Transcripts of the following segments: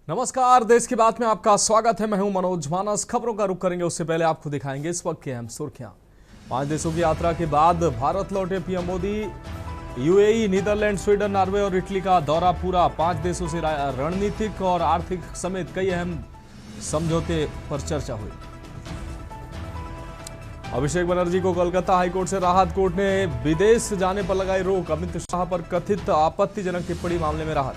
नमस्कार, देश की बात में आपका स्वागत है। मैं हूं मनोज मानस। खबरों का रुख करेंगे उससे पहले आपको दिखाएंगे इस वक्त की अहम सुर्खियां। 5 देशों की यात्रा के बाद भारत लौटे PM Modi. UAE, Netherlands, Sweden, Norway और इटली का दौरा पूरा। 5 देशों से रणनीतिक और आर्थिक समेत कई अहम समझौते पर चर्चा हुई। अभिषेक बनर्जी को कोलकाता हाईकोर्ट से राहत। कोर्ट ने विदेश जाने पर लगाई रोक। अमित शाह पर कथित आपत्तिजनक टिप्पणी मामले में राहत।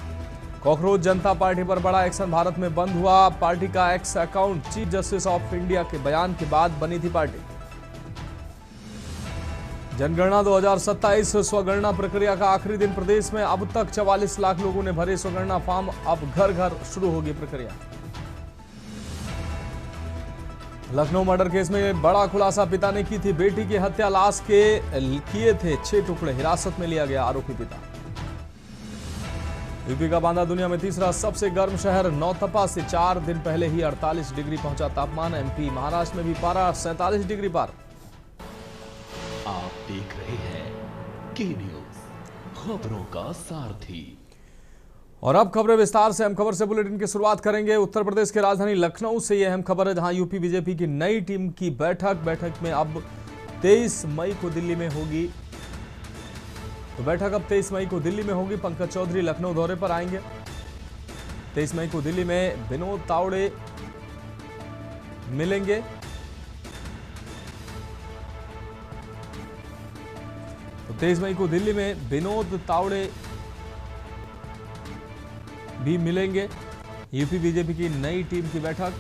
कॉकरोच जनता पार्टी पर बड़ा एक्शन भारत में बंद हुआ। पार्टी का x account chief justice of India के बयान के बाद बनी थी पार्टी। जनगणना 2027 स्वगणना प्रक्रिया का आखिरी दिन। प्रदेश में अब तक 44 लाख लोगों ने भरे स्वगणना फॉर्म। अब घर घर शुरू होगी प्रक्रिया। लखनऊ मर्डर केस में बड़ा खुलासा। पिता ने की थी बेटी की हत्या। लाश के किए थे 6 टुकड़े। हिरासत में लिया गया आरोपी पिता। यूपी का बांदा दुनिया में तीसरा सबसे गर्म शहर। नौतपा से 4 दिन पहले ही 48 डिग्री पहुंचा तापमान। एमपी महाराष्ट्र में भी पारा 47 डिग्री पार। आप देख रहे हैं के न्यूज, खबरों का सारथी। और अब खबरें विस्तार से। अहम खबर से बुलेटिन की शुरुआत करेंगे। उत्तर प्रदेश की राजधानी लखनऊ से यह अहम खबर है, जहां यूपी बीजेपी की नई टीम की बैठक में अब 23 मई को दिल्ली में होगी। तो बैठक अब 23 मई को दिल्ली में होगी। पंकज चौधरी लखनऊ दौरे पर आएंगे। 23 मई को दिल्ली में विनोद तावड़े मिलेंगे। तो 23 मई को दिल्ली में विनोद तावड़े भी मिलेंगे। यूपी बीजेपी की नई टीम की बैठक।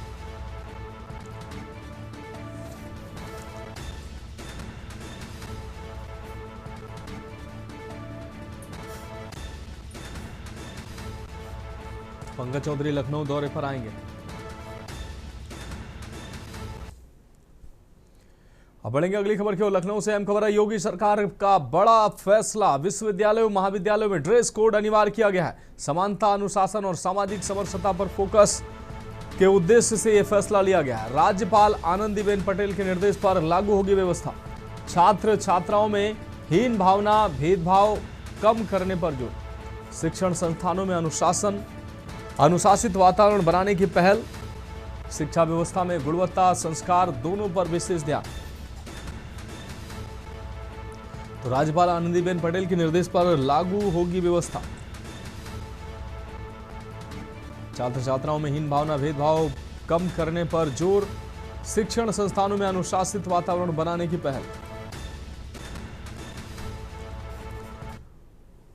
पंकज चौधरी लखनऊ दौरे पर आएंगे। अब बढ़ेंगे अगली खबर की ओर। लखनऊ से अहम खबर है, योगी सरकार का बड़ा फैसला। विश्वविद्यालयों महाविद्यालयों में ड्रेस कोड अनिवार्य किया गया है। समानता, अनुशासन और सामाजिक समरसता पर फोकस के उद्देश्य से यह फैसला लिया गया है। राज्यपाल आनंदीबेन पटेल के निर्देश पर लागू होगी व्यवस्था। छात्र छात्राओं में हीन भावना, भेदभाव कम करने पर जोर। शिक्षण संस्थानों में अनुशासित वातावरण बनाने की पहल। शिक्षा व्यवस्था में गुणवत्ता, संस्कार दोनों पर विशेष ध्यान। तो राज्यपाल आनंदीबेन पटेल के निर्देश पर लागू होगी व्यवस्था। छात्र छात्राओं में हीन भावना, भेदभाव कम करने पर जोर। शिक्षण संस्थानों में अनुशासित वातावरण बनाने की पहल।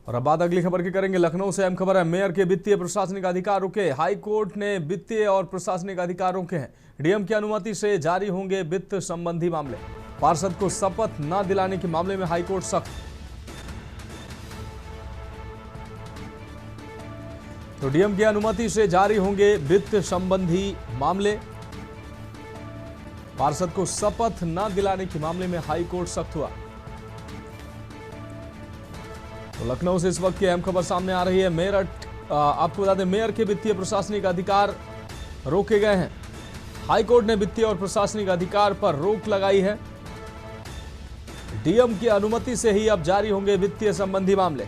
और अब बात अगली खबर की करेंगे। लखनऊ से अहम खबर है, मेयर के वित्तीय प्रशासनिक अधिकार रुके। हाई कोर्ट ने वित्तीय और प्रशासनिक अधिकार रोके हैं। डीएम की अनुमति से जारी होंगे वित्त संबंधी मामले। पार्षद को शपथ न दिलाने के मामले में हाईकोर्ट सख्त। तो डीएम की अनुमति से जारी होंगे वित्त संबंधी मामले। पार्षद को शपथ न दिलाने के मामले में हाईकोर्ट सख्त हुआ। तो लखनऊ से इस वक्त की अहम खबर सामने आ रही है। आपको बता दें, मेयर के वित्तीय प्रशासनिक अधिकार रोके गए हैं। हाईकोर्ट ने वित्तीय और प्रशासनिक अधिकार पर रोक लगाई है। डीएम की अनुमति से ही अब जारी होंगे वित्तीय संबंधी मामले।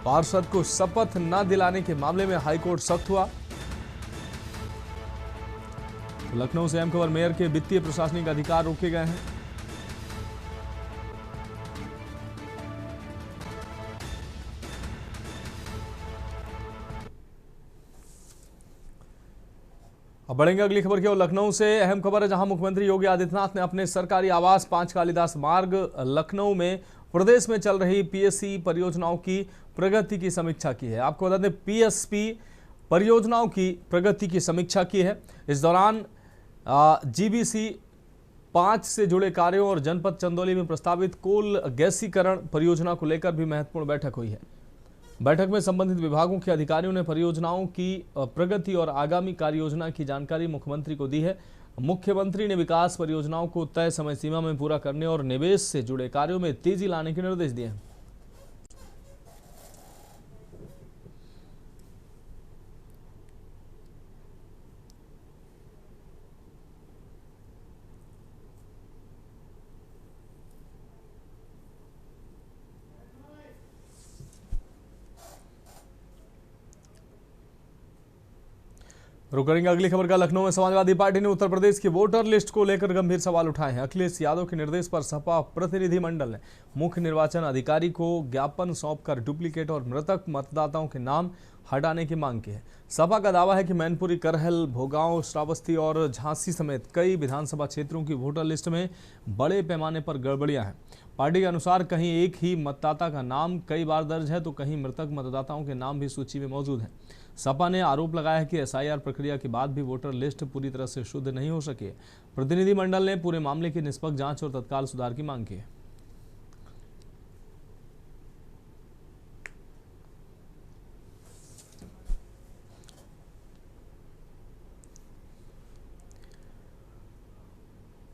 पार्षद को शपथ न दिलाने के मामले में हाईकोर्ट सख्त हुआ। तो लखनऊ से अहम खबर, मेयर के वित्तीय प्रशासनिक अधिकार रोके गए हैं। अब बढ़ेंगे अगली खबर की ओर। लखनऊ से अहम खबर है, जहां मुख्यमंत्री योगी आदित्यनाथ ने अपने सरकारी आवास 5 कालिदास मार्ग लखनऊ में प्रदेश में चल रही पीएससी परियोजनाओं की प्रगति की समीक्षा की है। आपको बता दें, पीएसपी परियोजनाओं की प्रगति की समीक्षा की है। इस दौरान जीबीसी 5 से जुड़े कार्यों और जनपद चंदौली में प्रस्तावित कोल गैसीकरण परियोजना को लेकर भी महत्वपूर्ण बैठक हुई है। बैठक में संबंधित विभागों के अधिकारियों ने परियोजनाओं की प्रगति और आगामी कार्य योजना की जानकारी मुख्यमंत्री को दी है। मुख्यमंत्री ने विकास परियोजनाओं को तय समय सीमा में पूरा करने और निवेश से जुड़े कार्यों में तेजी लाने के निर्देश दिए हैं। रुक करेंगे अगली खबर का। लखनऊ में समाजवादी पार्टी ने उत्तर प्रदेश की वोटर लिस्ट को लेकर गंभीर सवाल उठाए हैं। अखिलेश यादव के निर्देश पर सपा प्रतिनिधिमंडल ने मुख्य निर्वाचन अधिकारी को ज्ञापन सौंपकर डुप्लीकेट और मृतक मतदाताओं के नाम हटाने की मांग की है। सपा का दावा है कि मैनपुरी, करहल, भोगांव, श्रावस्ती और झांसी समेत कई विधानसभा क्षेत्रों की वोटर लिस्ट में बड़े पैमाने पर गड़बड़ियां हैं। पार्टी के अनुसार कहीं एक ही मतदाता का नाम कई बार दर्ज है तो कहीं मृतक मतदाताओं के नाम भी सूची में मौजूद हैं। सपा ने आरोप लगाया है कि एसआईआर प्रक्रिया के बाद भी वोटर लिस्ट पूरी तरह से शुद्ध नहीं हो सकी है। प्रतिनिधिमंडल ने पूरे मामले की निष्पक्ष जांच और तत्काल सुधार की मांग की है।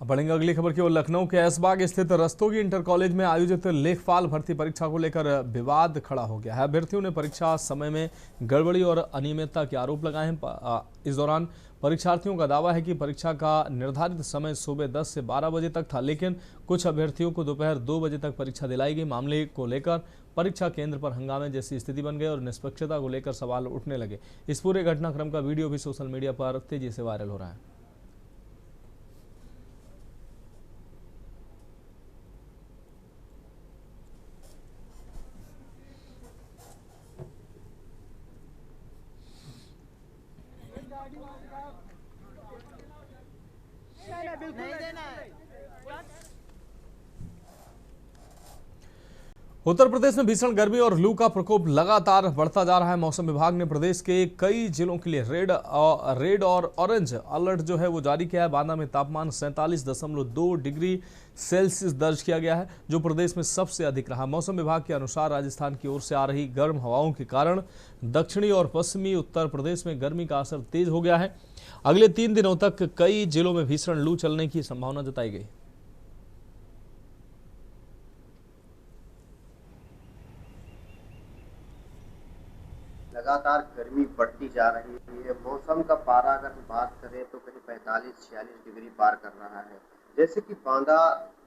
अब बढ़ेंगे अगली खबर की ओर। लखनऊ के ऐशबाग स्थित रस्तोगी इंटर कॉलेज में आयोजित लेखपाल भर्ती परीक्षा को लेकर विवाद खड़ा हो गया है। अभ्यर्थियों ने परीक्षा समय में गड़बड़ी और अनियमितता के आरोप लगाए हैं। इस दौरान परीक्षार्थियों का दावा है कि परीक्षा का निर्धारित समय सुबह 10 से 12 बजे तक था, लेकिन कुछ अभ्यर्थियों को दोपहर 2 बजे तक परीक्षा दिलाई गई। मामले को लेकर परीक्षा केंद्र पर हंगामे जैसी स्थिति बन गई और निष्पक्षता को लेकर सवाल उठने लगे। इस पूरे घटनाक्रम का वीडियो भी सोशल मीडिया पर तेजी से वायरल हो रहा है। उत्तर प्रदेश में भीषण गर्मी और लू का प्रकोप लगातार बढ़ता जा रहा है। मौसम विभाग ने प्रदेश के कई जिलों के लिए रेड और ऑरेंज अलर्ट जो है वो जारी किया है। बांदा में तापमान 47.2 डिग्री सेल्सियस दर्ज किया गया है, जो प्रदेश में सबसे अधिक रहा। मौसम विभाग के अनुसार राजस्थान की ओर से आ रही गर्म हवाओं के कारण दक्षिणी और पश्चिमी उत्तर प्रदेश में गर्मी का असर तेज हो गया है। अगले 3 दिनों तक कई जिलों में भीषण लू चलने की संभावना जताई गई। लगातार गर्मी बढ़ती जा रही है। मौसम का पारा अगर हम बात करें तो कहीं 45-46 डिग्री पार कर रहा है। जैसे कि बांदा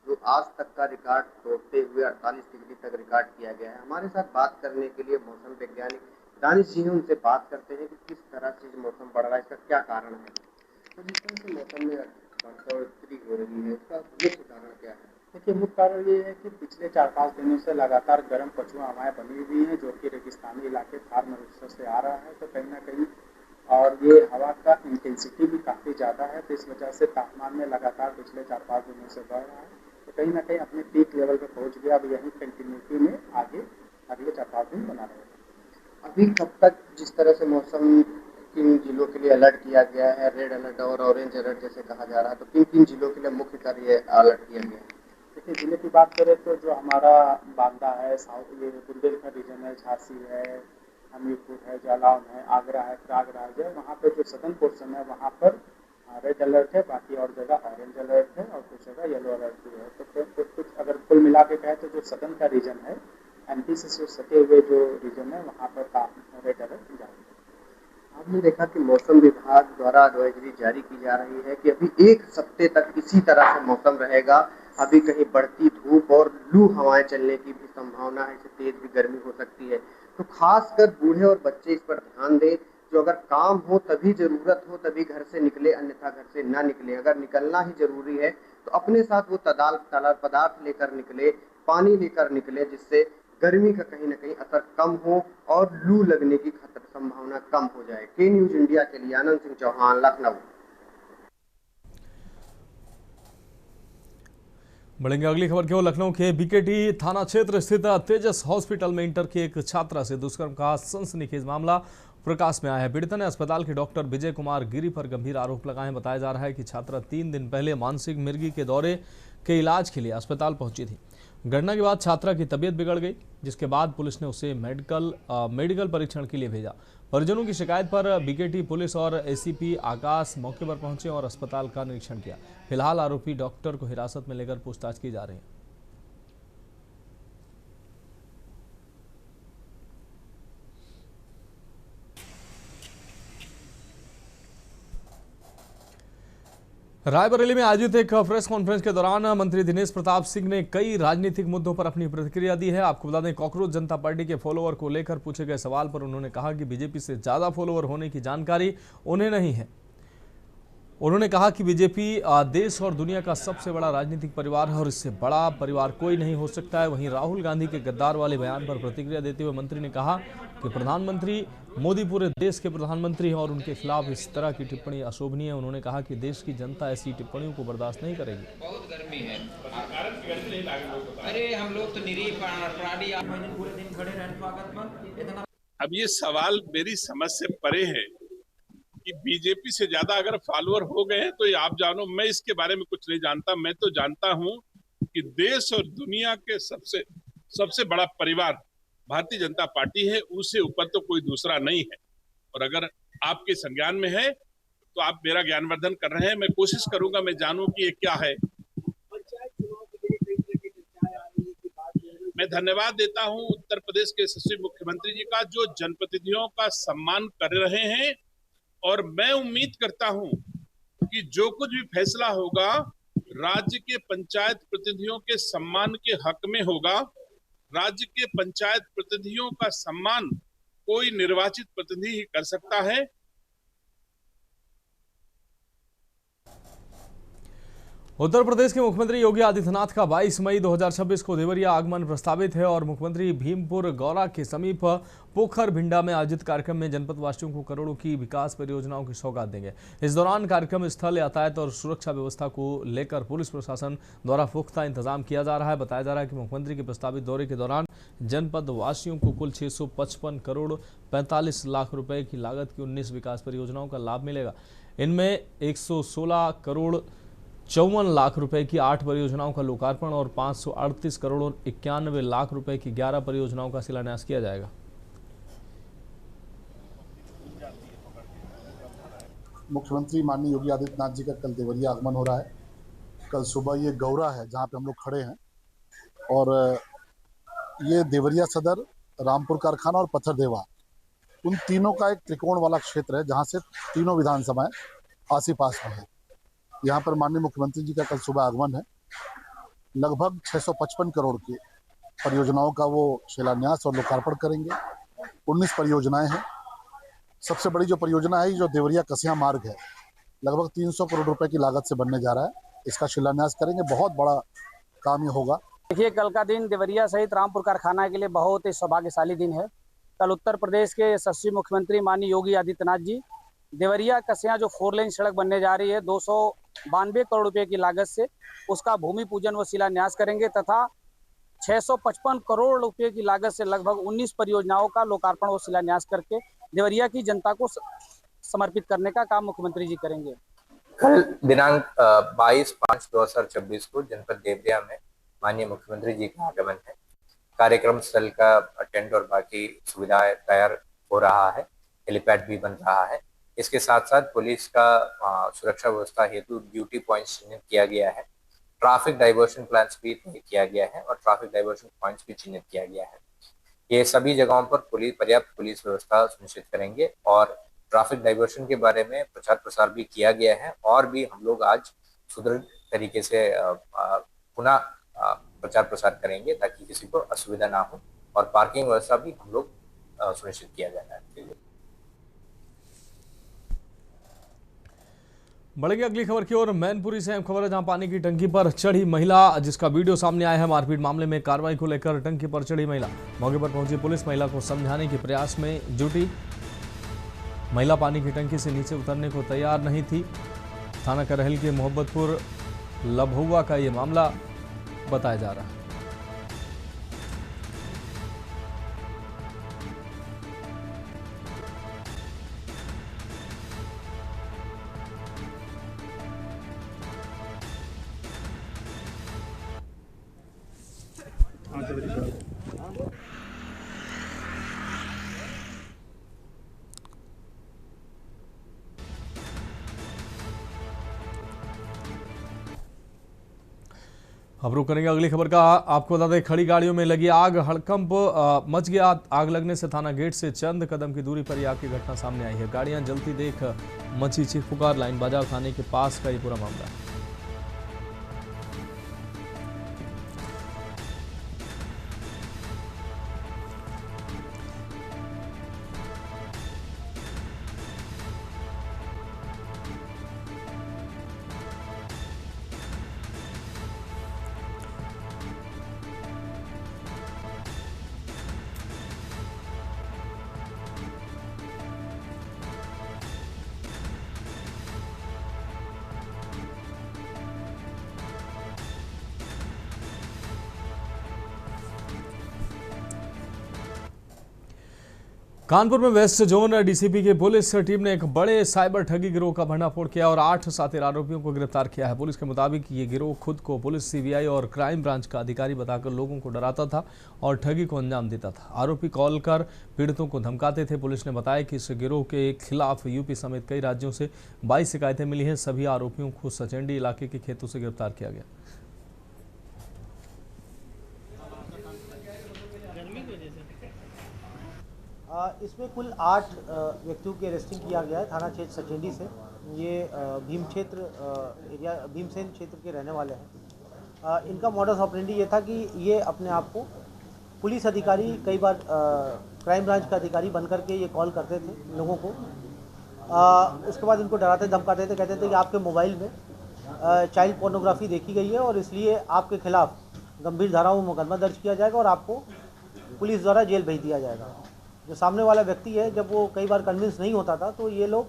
जो आज तक का रिकॉर्ड तोड़ते हुए 48 डिग्री तक रिकॉर्ड किया गया है। हमारे साथ बात करने के लिए मौसम वैज्ञानिक दानिश जी हैं, उनसे बात करते हैं कि किस तरह से मौसम बढ़ रहा है, इसका क्या कारण है। तो जिस तरह से मौसम में बढ़ोतरी हो रही है, इसका मुख्य कारण क्या है? देखिए, मुख्य कारण ये है कि पिछले 4-5 दिनों से लगातार गर्म पछुआ हवाएं बनी हुई हैं, जो कि रेगिस्तानी इलाके थार मरुस्थल से आ रहा है। तो कहीं ना कहीं और ये हवा का इंटेंसिटी भी काफ़ी ज़्यादा है, तो इस वजह से तापमान में लगातार पिछले 4-5 दिनों से बढ़ रहा है। तो कहीं ना कहीं अपने पीक लेवल पर पहुँच गया। अब यही कंटिन्यूटी में आगे अगले 4-5 दिन बना रहेगा। अभी कब तक जिस तरह से मौसम किन जिलों के लिए अलर्ट किया गया है, रेड अलर्ट और ऑरेंज अलर्ट जैसे कहा जा रहा है, तो किन किन जिलों के लिए मुख्यतः ये अलर्ट किया गया है? देखिए, जिले की बात करें तो जो हमारा बांदा है, साउथ ये बुंदेलखंड रीजन है, झांसी है, हमीरपुर है, जालौन है, आगरा है, प्रयागराज है, वहाँ पर जो सदर्न पोर्शन है वहाँ पर रेड अलर्ट है। बाकी और जगह ऑरेंज अलर्ट है और कुछ जगह येलो अलर्ट भी है। तो कुछ अगर कुल मिला के कहें तो जो सदर्न का रीजन है, एमपी से जो सटे हुए जो रीजन है, वहाँ पर रेड अलर्ट जारी है। आपने देखा कि मौसम विभाग द्वारा एडवाइजरी जारी की जा रही है कि अभी 1 हफ्ते तक इसी तरह से मौसम रहेगा। अभी कहीं बढ़ती धूप और लू हवाएं चलने की भी संभावना है, इससे तेज भी गर्मी हो सकती है। तो खासकर बूढ़े और बच्चे इस पर ध्यान दें। जो अगर काम हो तभी जरूरत हो तभी घर से निकले, अन्यथा घर से ना निकले। अगर निकलना ही जरूरी है तो अपने साथ वो तलाल पदार्थ लेकर निकले, पानी लेकर निकले, जिससे गर्मी का कहीं ना कहीं असर कम हो और लू लगने की संभावना कम हो जाए। के न्यूज इंडिया के लिए आनंद सिंह चौहान, लखनऊ। बढ़ेंगे अगली खबर की ओर। लखनऊ के बीकेटी थाना क्षेत्र स्थित तेजस हॉस्पिटल में इंटर की एक छात्रा से दुष्कर्म का सनसनीखेज मामला प्रकाश में आया है। पीड़िता ने अस्पताल के डॉक्टर विजय कुमार गिरी पर गंभीर आरोप लगाए हैं। बताया जा रहा है कि छात्रा 3 दिन पहले मानसिक मिर्गी के दौरे के इलाज के लिए अस्पताल पहुंची थी। घटना के बाद छात्रा की तबीयत बिगड़ गई, जिसके बाद पुलिस ने उसे मेडिकल परीक्षण के लिए भेजा। परिजनों की शिकायत पर बीकेटी पुलिस और एसीपी आकाश मौके पर पहुंचे और अस्पताल का निरीक्षण किया। फिलहाल आरोपी डॉक्टर को हिरासत में लेकर पूछताछ की जा रही है। रायबरेली में आयोजित एक प्रेस कॉन्फ्रेंस के दौरान मंत्री दिनेश प्रताप सिंह ने कई राजनीतिक मुद्दों पर अपनी प्रतिक्रिया दी है। आपको बता दें, कॉकरोच जनता पार्टी के फॉलोअर को लेकर पूछे गए सवाल पर उन्होंने कहा कि बीजेपी से ज्यादा फॉलोअर होने की जानकारी उन्हें नहीं है। उन्होंने कहा कि बीजेपी देश और दुनिया का सबसे बड़ा राजनीतिक परिवार है और इससे बड़ा परिवार कोई नहीं हो सकता है। वहीं राहुल गांधी के गद्दार वाले बयान पर प्रतिक्रिया देते हुए मंत्री ने कहा कि प्रधानमंत्री मोदी पूरे देश के प्रधानमंत्री हैं और उनके खिलाफ इस तरह की टिप्पणी अशोभनीय है। उन्होंने कहा कि देश की जनता ऐसी टिप्पणियों को बर्दाश्त नहीं करेगी। बहुत गर्मी है। अरे हम लोग तो निरीह प्राणी पूरे दिन खड़े रहे स्वागत में इतना। अब ये सवाल मेरी समझ से परे है कि बीजेपी से ज्यादा अगर फॉलोअर हो गए हैं तो ये आप जानो, मैं इसके बारे में कुछ नहीं जानता। मैं तो जानता हूं कि देश और दुनिया के सबसे बड़ा परिवार भारतीय जनता पार्टी है, उससे ऊपर तो कोई दूसरा नहीं है। और अगर आपके संज्ञान में है तो आप मेरा ज्ञानवर्धन कर रहे हैं। मैं कोशिश करूंगा मैं जानूं कि ये क्या है। मैं धन्यवाद देता हूं उत्तर प्रदेश के यशस्वी मुख्यमंत्री जी का, जो जनप्रतिनिधियों का सम्मान कर रहे हैं। और मैं उम्मीद करता हूं कि जो कुछ भी फैसला होगा राज्य के पंचायत प्रतिनिधियों के सम्मान के हक में होगा। राज्य के पंचायत प्रतिनिधियों का सम्मान कोई निर्वाचित प्रतिनिधि ही कर सकता है। उत्तर प्रदेश के मुख्यमंत्री योगी आदित्यनाथ का 22 मई 2026 को देवरिया आगमन प्रस्तावित है और मुख्यमंत्री भीमपुर गौरा के समीप पोखर भिंडा में आयोजित कार्यक्रम में जनपद वासियों को करोड़ों की विकास परियोजनाओं की सौगात देंगे। इस दौरान कार्यक्रम स्थल यातायात और सुरक्षा व्यवस्था को लेकर पुलिस प्रशासन द्वारा पुख्ता इंतजाम किया जा रहा है। बताया जा रहा है कि मुख्यमंत्री के प्रस्तावित दौरे के दौरान जनपद वासियों को कुल 655 करोड़ 45 लाख रुपए की लागत की 19 विकास परियोजनाओं का लाभ मिलेगा। इनमें 116 करोड़ 54 लाख रुपए की 8 परियोजनाओं का लोकार्पण और 538 करोड़ और 91 लाख रुपए की 11 परियोजनाओं का शिलान्यास किया जाएगा। मुख्यमंत्री माननीय योगी आदित्यनाथ जी का कल देवरिया आगमन हो रहा है। कल सुबह ये गौरा है जहाँ पे हम लोग खड़े हैं, और ये देवरिया सदर, रामपुर कारखाना और पत्थरदेवा, उन तीनों का एक त्रिकोण वाला क्षेत्र है जहाँ से तीनों विधानसभाएं आस ही पास में है। यहाँ पर माननीय मुख्यमंत्री जी का कल सुबह आगमन है। लगभग 655 करोड़ की परियोजनाओं का वो शिलान्यास और लोकार्पण करेंगे। 19 परियोजनाएं हैं। सबसे बड़ी जो परियोजना है जो देवरिया कसिया मार्ग है, लगभग 300 करोड़ रुपए की लागत से बनने जा रहा है। इसका शिलान्यास करेंगे। बहुत बड़ा काम ये होगा। देखिए, कल का दिन देवरिया सहित रामपुर कारखाना के लिए बहुत ही सौभाग्यशाली दिन है। कल उत्तर प्रदेश के यशस्वी मुख्यमंत्री माननीय योगी आदित्यनाथ जी देवरिया कसिया जो 4 लेन सड़क बनने जा रही है 292 करोड़ रुपए की लागत से, उसका भूमि पूजन व शिलान्यास करेंगे तथा 655 करोड़ रुपए की लागत से लगभग 19 परियोजनाओं का लोकार्पण व शिलान्यास करके देवरिया की जनता को समर्पित करने का काम मुख्यमंत्री जी करेंगे। कल दिनांक 22/5/2026 को जनपद देवरिया में माननीय मुख्यमंत्री जी का आगमन है। कार्यक्रम स्थल का टेंट और बाकी सुविधाएं तैयार हो रहा है। हेलीपैड भी बन रहा है। इसके साथ साथ पुलिस का सुरक्षा व्यवस्था हेतु ड्यूटी पॉइंट्स चिन्हित किया गया है। ट्रैफिक डाइवर्शन प्लान्स भी तय किया गया है और ट्रैफिक डाइवर्शन पॉइंट्स भी चिन्हित किया गया है। ये सभी जगहों पर पर्याप्त पुलिस व्यवस्था सुनिश्चित करेंगे और ट्रैफिक डाइवर्शन के बारे में प्रचार प्रसार भी किया गया है और भी हम लोग आज सुदृढ़ तरीके से पुनः प्रचार प्रसार करेंगे ताकि किसी को असुविधा ना हो और पार्किंग व्यवस्था भी हम लोग सुनिश्चित किया जाना है। बढ़ेंगे अगली खबर की ओर। मैनपुरी से अहम खबर है, जहां पानी की टंकी पर चढ़ी महिला, जिसका वीडियो सामने आया है। मारपीट मामले में कार्रवाई को लेकर टंकी पर चढ़ी महिला, मौके पर पहुंची पुलिस महिला को समझाने के प्रयास में जुटी। महिला पानी की टंकी से नीचे उतरने को तैयार नहीं थी। थाना करहल के मोहब्बतपुर लभुआ का ये मामला बताया जा रहा है। खबरों करेंगे अगली खबर का। आपको बता दें, खड़ी गाड़ियों में लगी आग, हड़कंप मच गया। आग लगने से थाना गेट से चंद कदम की दूरी पर यह आग की घटना सामने आई है। गाड़ियां जलती देख मची चीख पुकार। लाइन बाजार थाने के पास का ये पूरा मामला है। कानपुर में वेस्ट जोन डीसीपी की पुलिस टीम ने एक बड़े साइबर ठगी गिरोह का भंडाफोड़ किया और 8 साथी आरोपियों को गिरफ्तार किया है। पुलिस के मुताबिक ये गिरोह खुद को पुलिस, सीबीआई और क्राइम ब्रांच का अधिकारी बताकर लोगों को डराता था और ठगी को अंजाम देता था। आरोपी कॉल कर पीड़ितों को धमकाते थे। पुलिस ने बताया कि इस गिरोह के खिलाफ यूपी समेत कई राज्यों से 22 शिकायतें मिली हैं। सभी आरोपियों को सचेंडी इलाके के खेतों से गिरफ्तार किया गया। इसमें कुल 8 व्यक्तियों की अरेस्टिंग किया गया है थाना क्षेत्र सचेंडी से। ये भीमसेन क्षेत्र के रहने वाले हैं। इनका मॉडस ऑपरेंडी ये था कि ये अपने आप को पुलिस अधिकारी, कई बार क्राइम ब्रांच का अधिकारी बन करके ये कॉल करते थे लोगों को। उसके बाद इनको डराते धमकाते थे, कहते थे कि आपके मोबाइल में चाइल्ड पोर्नोग्राफी देखी गई है और इसलिए आपके खिलाफ गंभीर धाराओं में मुकदमा दर्ज किया जाएगा और आपको पुलिस द्वारा जेल भेज दिया जाएगा। जो सामने वाला व्यक्ति है, जब वो कई बार कन्विंस नहीं होता था तो ये लोग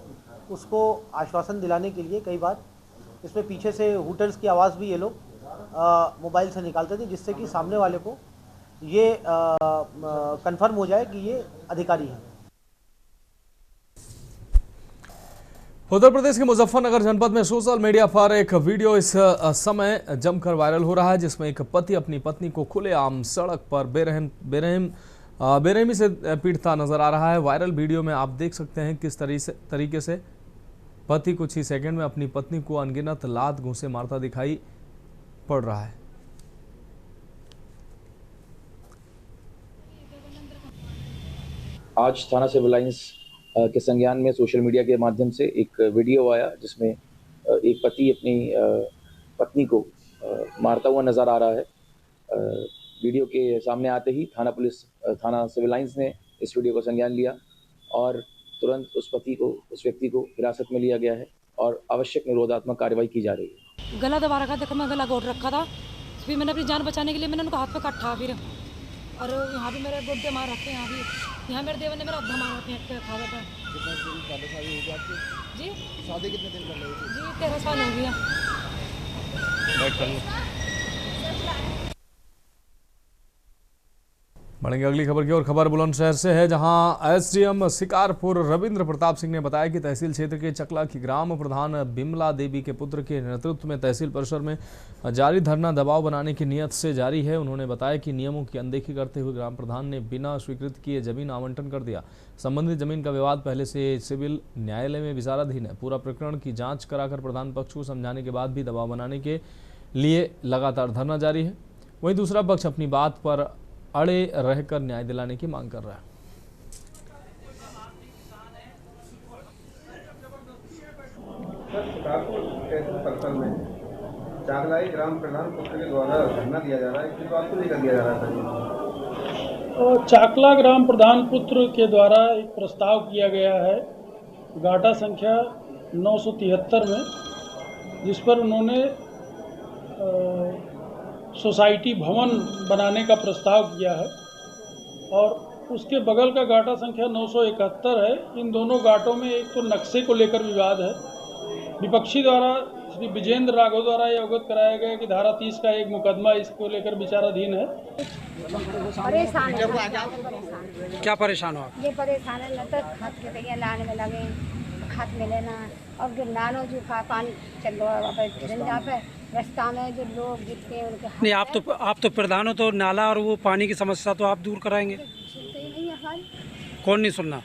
उसको आश्वासन दिलाने के लिए कई बार इसमें पीछे से हूटर्स की आवाज़ भी ये लोग मोबाइल से निकालते थे, जिससे कि सामने वाले को ये कंफर्म हो जाए कि ये अधिकारी है। उत्तर प्रदेश के मुजफ्फरनगर जनपद में सोशल मीडिया पर एक वीडियो इस समय जमकर वायरल हो रहा है, जिसमें एक पति अपनी पत्नी को खुलेआम सड़क पर बेरहमी से पीटता नजर आ रहा है। वायरल वीडियो में आप देख सकते हैं किस तरीके से पति कुछ ही सेकंड में अपनी पत्नी को अनगिनत लात घूंसे मारता दिखाई पड़ रहा है। आज थाना सिविल लाइंस के संज्ञान में सोशल मीडिया के माध्यम से एक वीडियो आया, जिसमें एक पति अपनी पत्नी को मारता हुआ नजर आ रहा है। वीडियो के सामने आते ही थाना सिविल लाइंस ने इस वीडियो को संज्ञान लिया और तुरंत उस व्यक्ति को हिरासत में लिया गया है और आवश्यक निरोधात्मक कार्रवाई की जा रही है। गला दबा रखा, देखो मैं गला घोट रखा था, फिर मैंने अपनी जान बचाने के लिए मैंने उनको हाथ पे काटा फिर, और यहाँ भी मेरे गोड्डे मार रखे हैं। यहाँ मेरे देवर ने मेरा अद्धा मारा फेंक के खा था। जी शादी कितने दिन कर रही थी? जी 13 साल हो गया। बढ़ेंगे अगली खबर की ओर। खबर बुलंदशहर से है, जहां एसडीएम शिकारपुर रविंद्र प्रताप सिंह ने बताया कि तहसील क्षेत्र के चकला की ग्राम प्रधान बिमला देवी के पुत्र के नेतृत्व में तहसील परिसर में जारी धरना दबाव बनाने की नियत से जारी है। उन्होंने बताया कि नियमों की अनदेखी करते हुए ग्राम प्रधान ने बिना स्वीकृत किए जमीन आवंटन कर दिया। संबंधित जमीन का विवाद पहले से सिविल न्यायालय में विचाराधीन है। पूरा प्रकरण की जाँच कराकर प्रधान पक्ष को समझाने के बाद भी दबाव बनाने के लिए लगातार धरना जारी है। वहीं दूसरा पक्ष अपनी बात पर अड़े रहकर न्याय दिलाने की मांग कर रहा है। चाकलाई ग्राम प्रधान पुत्र के द्वारा धरना दिया जा रहा है, किस बात को लेकर दिया जा रहा था? चाकला ग्राम प्रधान पुत्र के द्वारा एक प्रस्ताव किया गया है गाटा संख्या 973 में, जिस पर उन्होंने सोसाइटी भवन बनाने का प्रस्ताव किया है और उसके बगल का गाटा संख्या 971 है। इन दोनों गाटों में एक तो नक्शे को लेकर विवाद है। विपक्षी द्वारा श्री विजेंद्र राघव द्वारा ये अवगत कराया गया कि धारा 30 का एक मुकदमा इसको लेकर विचाराधीन है। परेशान है। क्या परेशान हो? ये परेशान है, न तो खत के तैयार लाने में लगे, खत मिले ना, और जो नालों जो पानी चल रहा है रास्ता में जो लोग गिरते हैं उनके। नहीं, आप तो प्रधान हो, तो नाला और वो पानी की समस्या तो आप दूर कराएंगे। कौन नहीं सुनना?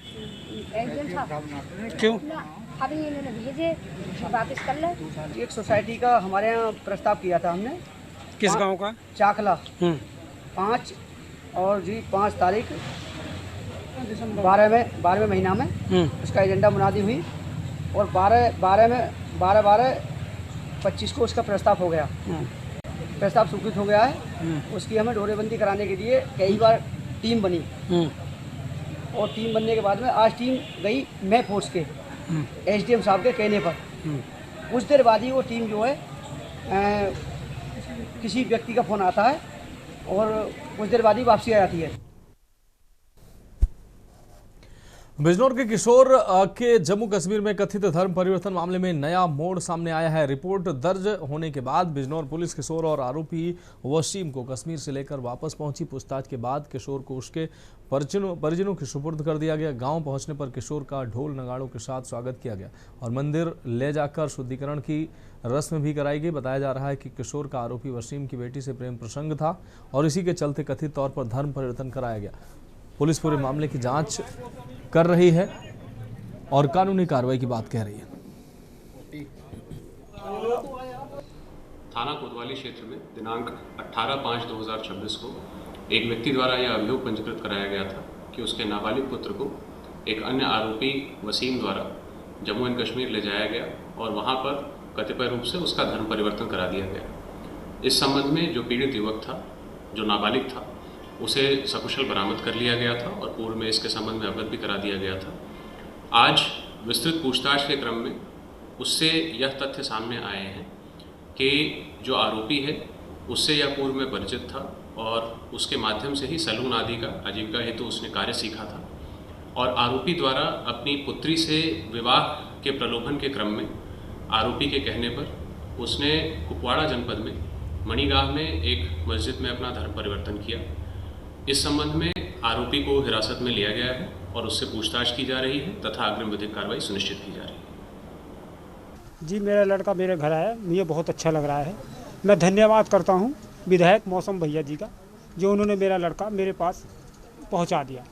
क्यों? अभी इन्होंने भेजे वापस कर ले। एक सोसाइटी का हमारे यहाँ प्रस्ताव किया था हमने किस गांव का? चाकला। 5 और जी 5 तारीख 12वें महीना में उसका एजेंडा मुनादी हुई और 12/25 को उसका प्रस्ताव हो गया। प्रस्ताव स्वीकृत हो गया है। उसकी हमें डोरेबंदी कराने के लिए कई बार टीम बनी और टीम बनने के बाद में आज टीम गई मैं फोर्स के SDM साहब के कहने पर। कुछ देर बाद ही वो टीम जो है किसी व्यक्ति का फ़ोन आता है और कुछ देर बाद ही वापसी आ जाती है। बिजनौर के किशोर के जम्मू कश्मीर में कथित धर्म परिवर्तन मामले में नया मोड़ सामने आया है। रिपोर्ट दर्ज होने के बाद बिजनौर पुलिस किशोर और आरोपी वसीम को कश्मीर से लेकर वापस पहुंची। पूछताछ के बाद किशोर को उसके परिजनों के सुपुर्द कर दिया गया। गांव पहुंचने पर किशोर का ढोल नगाड़ों के साथ स्वागत किया गया और मंदिर ले जाकर शुद्धिकरण की रस्म भी कराई गई। बताया जा रहा है कि किशोर का आरोपी वसीम की बेटी से प्रेम प्रसंग था और इसी के चलते कथित तौर पर धर्म परिवर्तन कराया गया। पुलिस पूरे मामले की जांच कर रही है और कानूनी कार्रवाई की बात कह रही है। थाना कोतवाली क्षेत्र में दिनांक 18/5/2026 को एक व्यक्ति द्वारा यह अभियोग पंजीकृत कराया गया था कि उसके नाबालिग पुत्र को एक अन्य आरोपी वसीम द्वारा जम्मू एंड कश्मीर ले जाया गया और वहां पर कतिपय रूप से उसका धर्म परिवर्तन करा दिया गया। इस संबंध में जो पीड़ित युवक था, जो नाबालिग था, उसे सकुशल बरामद कर लिया गया था और पूर्व में इसके संबंध में अवगत भी करा दिया गया था। आज विस्तृत पूछताछ के क्रम में उससे यह तथ्य सामने आए हैं कि जो आरोपी है उससे यह पूर्व में परिचित था और उसके माध्यम से ही सैलून आदि का आजीविका हेतु उसने कार्य सीखा था और आरोपी द्वारा अपनी पुत्री से विवाह के प्रलोभन के क्रम में आरोपी के कहने पर उसने कुपवाड़ा जनपद में मणिगाह में एक मस्जिद में अपना धर्म परिवर्तन किया। इस संबंध में आरोपी को हिरासत में लिया गया है और उससे पूछताछ की जा रही है तथा अग्रिम विधिक कार्रवाई सुनिश्चित की जा रही है। जी, मेरा लड़का मेरे घर आया, मुझे बहुत अच्छा लग रहा है। मैं धन्यवाद करता हूं विधायक मौसम भैया जी का, जो उन्होंने मेरा लड़का मेरे पास पहुंचा दिया।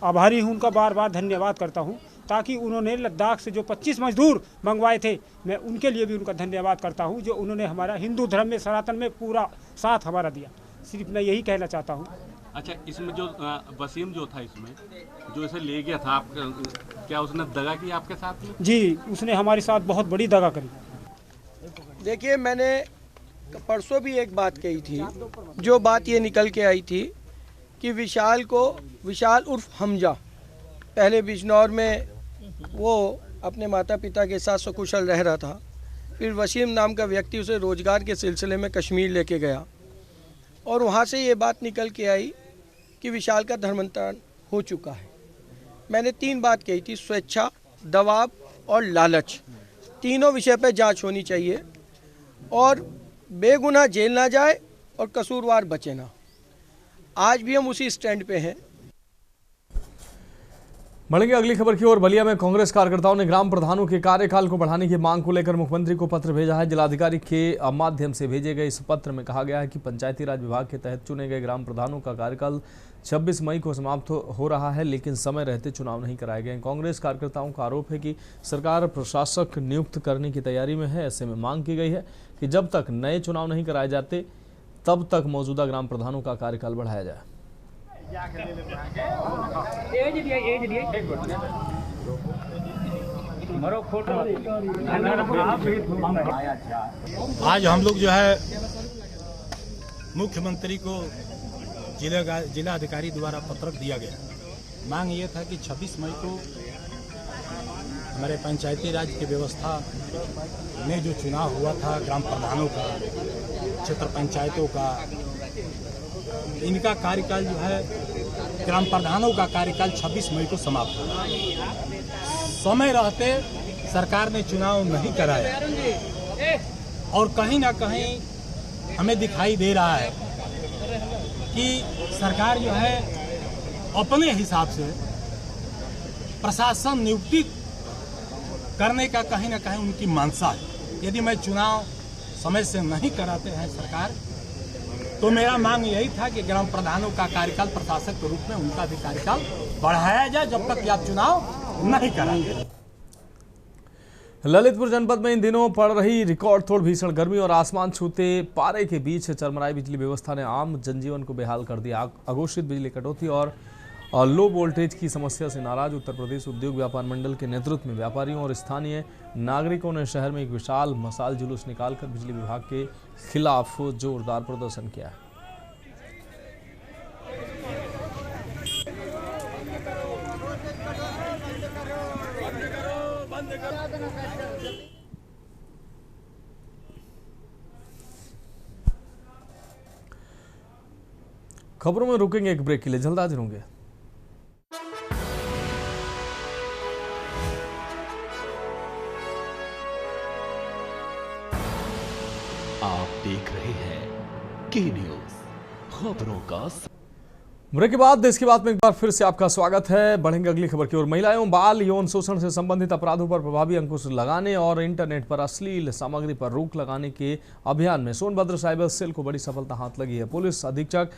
आभारी हूं उनका, बार बार धन्यवाद करता हूं। ताकि उन्होंने लद्दाख से जो 25 मजदूर मंगवाए थे, मैं उनके लिए भी उनका धन्यवाद करता हूं, जो उन्होंने हमारा हिंदू धर्म में, सनातन में पूरा साथ हमारा दिया। सिर्फ मैं यही कहना चाहता हूं। अच्छा, इसमें जो वसीम जो था, इसमें जो इसे ले गया था, आप क्या उसने दगा की आपके साथ में? जी, उसने हमारे साथ बहुत बड़ी दगा करी। देखिए, मैंने परसों भी एक बात कही थी, जो बात ये निकल के आई थी कि विशाल उर्फ हमजा पहले बिजनौर में वो अपने माता पिता के साथ सकुशल रह रहा था। फिर वसीम नाम का व्यक्ति उसे रोजगार के सिलसिले में कश्मीर लेके गया और वहाँ से ये बात निकल के आई कि विशाल का धर्मांतरण हो चुका है। मैंने 3 बात कही थी, स्वेच्छा, दबाव और लालच। तीनों विषय पर जांच होनी चाहिए और बेगुनाह जेल ना जाए और कसूरवार बचे ना। आज भी हम उसी स्टैंड पे हैं। बढ़ेंगे अगली खबर की ओर। बलिया में कांग्रेस कार्यकर्ताओं ने ग्राम प्रधानों के कार्यकाल को बढ़ाने की मांग को लेकर मुख्यमंत्री को पत्र भेजा है। जिलाधिकारी के माध्यम से भेजे गए इस पत्र में कहा गया है कि पंचायती राज विभाग के तहत चुने गए ग्राम प्रधानों का कार्यकाल 26 मई को समाप्त हो रहा है, लेकिन समय रहते चुनाव नहीं कराए गए। कांग्रेस कार्यकर्ताओं का आरोप है कि सरकार प्रशासक नियुक्त करने की तैयारी में है। ऐसे में मांग की गई है कि जब तक नए चुनाव नहीं कराए जाते तब तक मौजूदा ग्राम प्रधानों का कार्यकाल बढ़ाया जाए। आज हम लोग जो है मुख्यमंत्री को जिला अधिकारी द्वारा पत्र दिया गया। मांग ये था कि 26 मई को हमारे पंचायती राज की व्यवस्था में जो चुनाव हुआ था ग्राम प्रधानों का, क्षेत्र पंचायतों का, इनका कार्यकाल जो है ग्राम प्रधानों का कार्यकाल 26 मई को समाप्त हुआ। समय रहते सरकार ने चुनाव नहीं कराया और कहीं ना कहीं हमें दिखाई दे रहा है कि सरकार जो है अपने हिसाब से प्रशासन नियुक्ति करने का कहीं ना कहीं उनकी मंशा है। यदि मैं चुनाव समय से नहीं कराते हैं सरकार, तो मेरा मांग यही था कि ग्राम प्रधानों का कार्यकाल प्रशासक के रूप में उनका भी कार्यकाल बढ़ाया जाए जब तक आप चुनाव नहीं कराएंगे। ललितपुर जनपद में इन दिनों पड़ रही रिकॉर्ड तोड़ भीषण गर्मी और आसमान छूते पारे के बीच चरमराई बिजली व्यवस्था ने आम जनजीवन को बेहाल कर दिया। अघोषित बिजली कटौती और लो वोल्टेज की समस्या से नाराज उत्तर प्रदेश उद्योग व्यापार मंडल के नेतृत्व में व्यापारियों और स्थानीय नागरिकों ने शहर में एक विशाल मशाल जुलूस निकालकर बिजली विभाग के खिलाफ जोरदार प्रदर्शन किया है। खबरों में रुकेंगे एक ब्रेक के लिए, जल्द हाजिर होंगे। आप देख रहे हैं के न्यूज, खबरों का। ब्रेक के बाद देश की बात में एक बार फिर से आपका स्वागत है। बढ़ेंगे अगली खबर की ओर। महिला एवं बाल यौन शोषण से संबंधित अपराधों पर प्रभावी अंकुश लगाने और इंटरनेट पर अश्लील सामग्री पर रोक लगाने के अभियान में सोनभद्र साइबर सेल को बड़ी सफलता हाथ लगी है। पुलिस अधीक्षक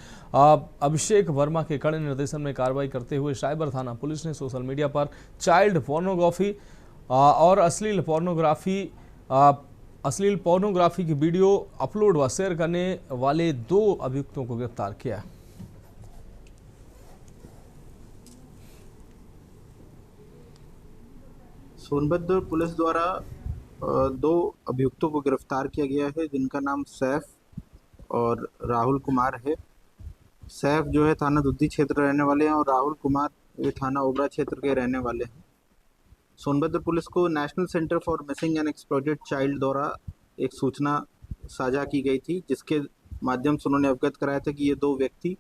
अभिषेक वर्मा के कड़े निर्देशन में कार्रवाई करते हुए साइबर थाना पुलिस ने सोशल मीडिया पर चाइल्ड पोर्नोग्राफी और अश्लील पोर्नोग्राफी की वीडियो अपलोड व शेयर करने वाले 2 अभियुक्तों को गिरफ्तार किया। सोनभद्र पुलिस द्वारा 2 अभियुक्तों को गिरफ्तार किया गया है, जिनका नाम सैफ और राहुल कुमार है। सैफ जो है थाना दुद्दी क्षेत्र रहने वाले हैं और राहुल कुमार ये थाना ओबरा क्षेत्र के रहने वाले हैं। सोनभद्र पुलिस को national centre for missing and exploited child द्वारा एक सूचना साझा की गई थी, जिसके माध्यम से उन्होंने अवगत कराया था कि ये 2 व्यक्ति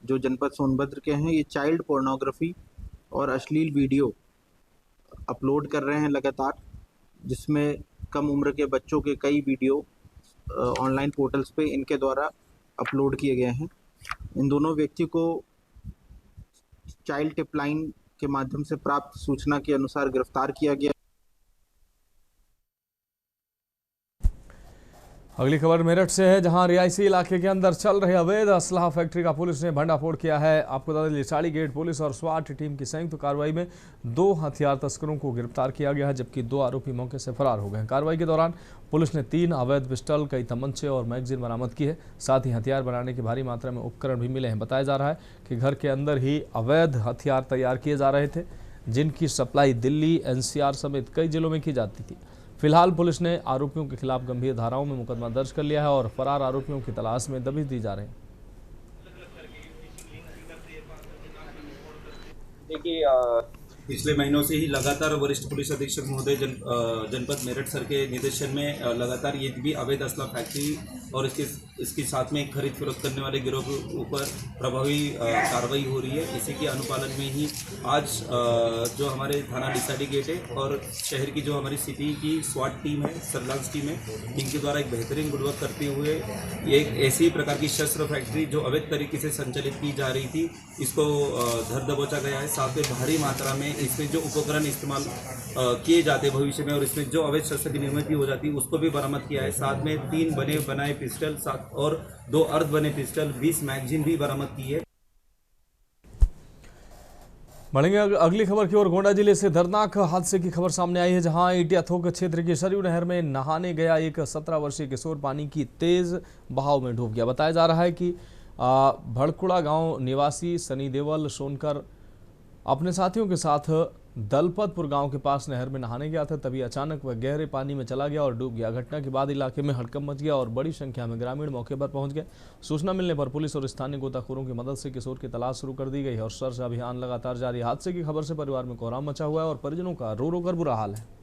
जो जनपद सोनभद्र के हैं, ये चाइल्ड पोर्नोग्राफी और अश्लील वीडियो अपलोड कर रहे हैं लगातार, जिसमें कम उम्र के बच्चों के कई वीडियो ऑनलाइन पोर्टल्स पे इनके द्वारा अपलोड किए गए हैं। इन दोनों व्यक्ति को चाइल्ड टिपलाइन के माध्यम से प्राप्त सूचना के अनुसार गिरफ्तार किया गया। अगली खबर मेरठ से है, जहां रिहायशी इलाके के अंदर चल रहे अवैध असलाह फैक्ट्री का पुलिस ने भंडाफोड़ किया है। आपको बता दें, लिसाड़ी गेट पुलिस और स्वाट टीम की संयुक्त कार्रवाई में 2 हथियार तस्करों को गिरफ्तार किया गया है, जबकि 2 आरोपी मौके से फरार हो गए। कार्रवाई के दौरान पुलिस ने 3 अवैध पिस्टल, कई तमंचे और मैगजीन बरामद की है। साथ ही हथियार बनाने की भारी मात्रा में उपकरण भी मिले हैं। बताया जा रहा है कि घर के अंदर ही अवैध हथियार तैयार किए जा रहे थे, जिनकी सप्लाई दिल्ली, NCR समेत कई जिलों में की जाती थी। फिलहाल पुलिस ने आरोपियों के खिलाफ गंभीर धाराओं में मुकदमा दर्ज कर लिया है और फरार आरोपियों की तलाश में दबिश दी जा रही है। देखिए, पिछले महीनों से ही लगातार वरिष्ठ पुलिस अधीक्षक महोदय जनपद मेरठ सर के निर्देशन में लगातार ये भी अवैध असला फैक्ट्री और इसके साथ में खरीद फरोख्त करने वाले गिरोह के ऊपर प्रभावी कार्रवाई हो रही है। इसी के अनुपालन में ही आज जो हमारे थाना लिसाड़ी गेट है और शहर की जो हमारी सिटी की स्वाट टीम है, सर्विलांस टीम है, इनके द्वारा एक बेहतरीन गुणवत्ता करते हुए एक ऐसी प्रकार की शस्त्र फैक्ट्री जो अवैध तरीके से संचालित की जा रही थी, इसको धर दबोचा गया है। साथ में भारी मात्रा में इसमें जो उपकरण इस्तेमाल किए जाते हैं भविष्य में और इसमें जो अवैध शस्त्र की निर्मित हो जाती है, उसको भी बरामद किया है। साथ में 3 बने बनाए पिस्टल और 2 अर्ध बने पिस्टल, 20 मैगजीन भी बरामद की है। बढ़ेंगे अगली खबर की ओर। गोंडा जिले से दर्दनाक हादसे की खबर सामने आई है, जहां इटिया थोक क्षेत्र की सरयू नहर में नहाने गया एक 17 वर्षीय किशोर पानी की तेज बहाव में डूब गया। बताया जा रहा है कि भड़कुड़ा गांव निवासी सनी देवल सोनकर अपने साथियों के साथ दलपतपुर गांव के पास नहर में नहाने गया था, तभी अचानक वह गहरे पानी में चला गया और डूब गया। घटना के बाद इलाके में हड़कंप मच गया और बड़ी संख्या में ग्रामीण मौके पर पहुंच गए। सूचना मिलने पर पुलिस और स्थानीय गोताखोरों की मदद से किशोर की तलाश शुरू कर दी गई है और सर्च अभियान लगातार जारी। हादसे की खबर से परिवार में कोहराम मचा हुआ है और परिजनों का रो रो कर बुरा हाल है।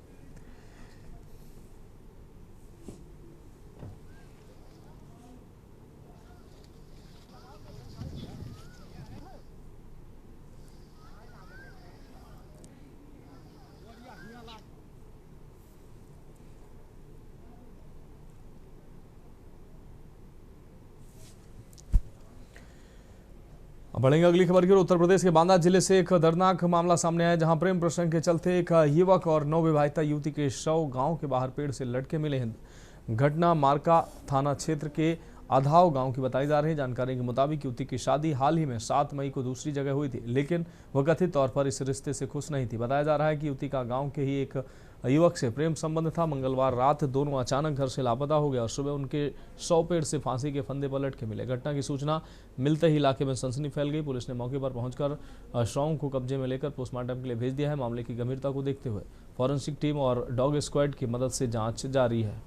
बढ़ेंगे अगली खबर की ओर। उत्तर प्रदेश के बांदा जिले से एक दर्दनाक मामला सामने आया, जहां प्रेम प्रसंग के चलते एक युवक और नवविवाहिता युवती के शव गांव के बाहर पेड़ से लटके मिले हैं। घटना मारका थाना क्षेत्र के आधाव गांव की बताई जा रही है। जानकारी के मुताबिक युवती की शादी हाल ही में 7 मई को दूसरी जगह हुई थी, लेकिन वह कथित तौर पर इस रिश्ते से खुश नहीं थी। बताया जा रहा है कि युवती का गाँव के ही एक युवक से प्रेम संबंध था। मंगलवार रात दोनों अचानक घर से लापता हो गया और सुबह उनके 100 पेड़ से फांसी के फंदे पर लटके मिले। घटना की सूचना मिलते ही इलाके में सनसनी फैल गई। पुलिस ने मौके पर पहुंचकर शवों को कब्जे में लेकर पोस्टमार्टम के लिए भेज दिया है। मामले की गंभीरता को देखते हुए फॉरेंसिक टीम और डॉग स्क्वाड की मदद से जांच जारी है।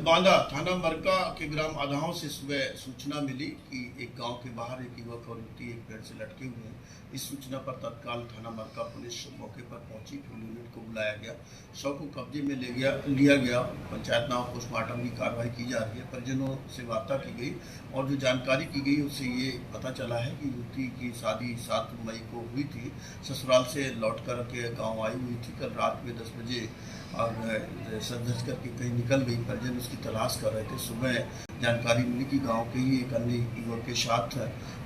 बांदा थाना मरका के ग्राम आधाओं से सुबह सूचना मिली कि एक गांव के बाहर एक युवक और युवती एक पेड़ से लटके हुए हैं। इस सूचना पर तत्काल थाना मरका पुलिस मौके पर पहुंची, फिर यूनिट को बुलाया गया, शव को कब्जे में लिया गया। पंचायतनामा पोस्टमार्टम की कार्रवाई की जा रही है। परिजनों से वार्ता की गई और जो जानकारी की गई उससे ये पता चला है कि युवती की शादी 7 मई को हुई थी। ससुराल से लौट कर के गाँव आई हुई थी। कल रात में 10 बजे और सज करके कहीं निकल गई। परिजन उसकी तलाश कर रहे थे। सुबह जानकारी मिली कि गांव के ही एक अन्य युवक के साथ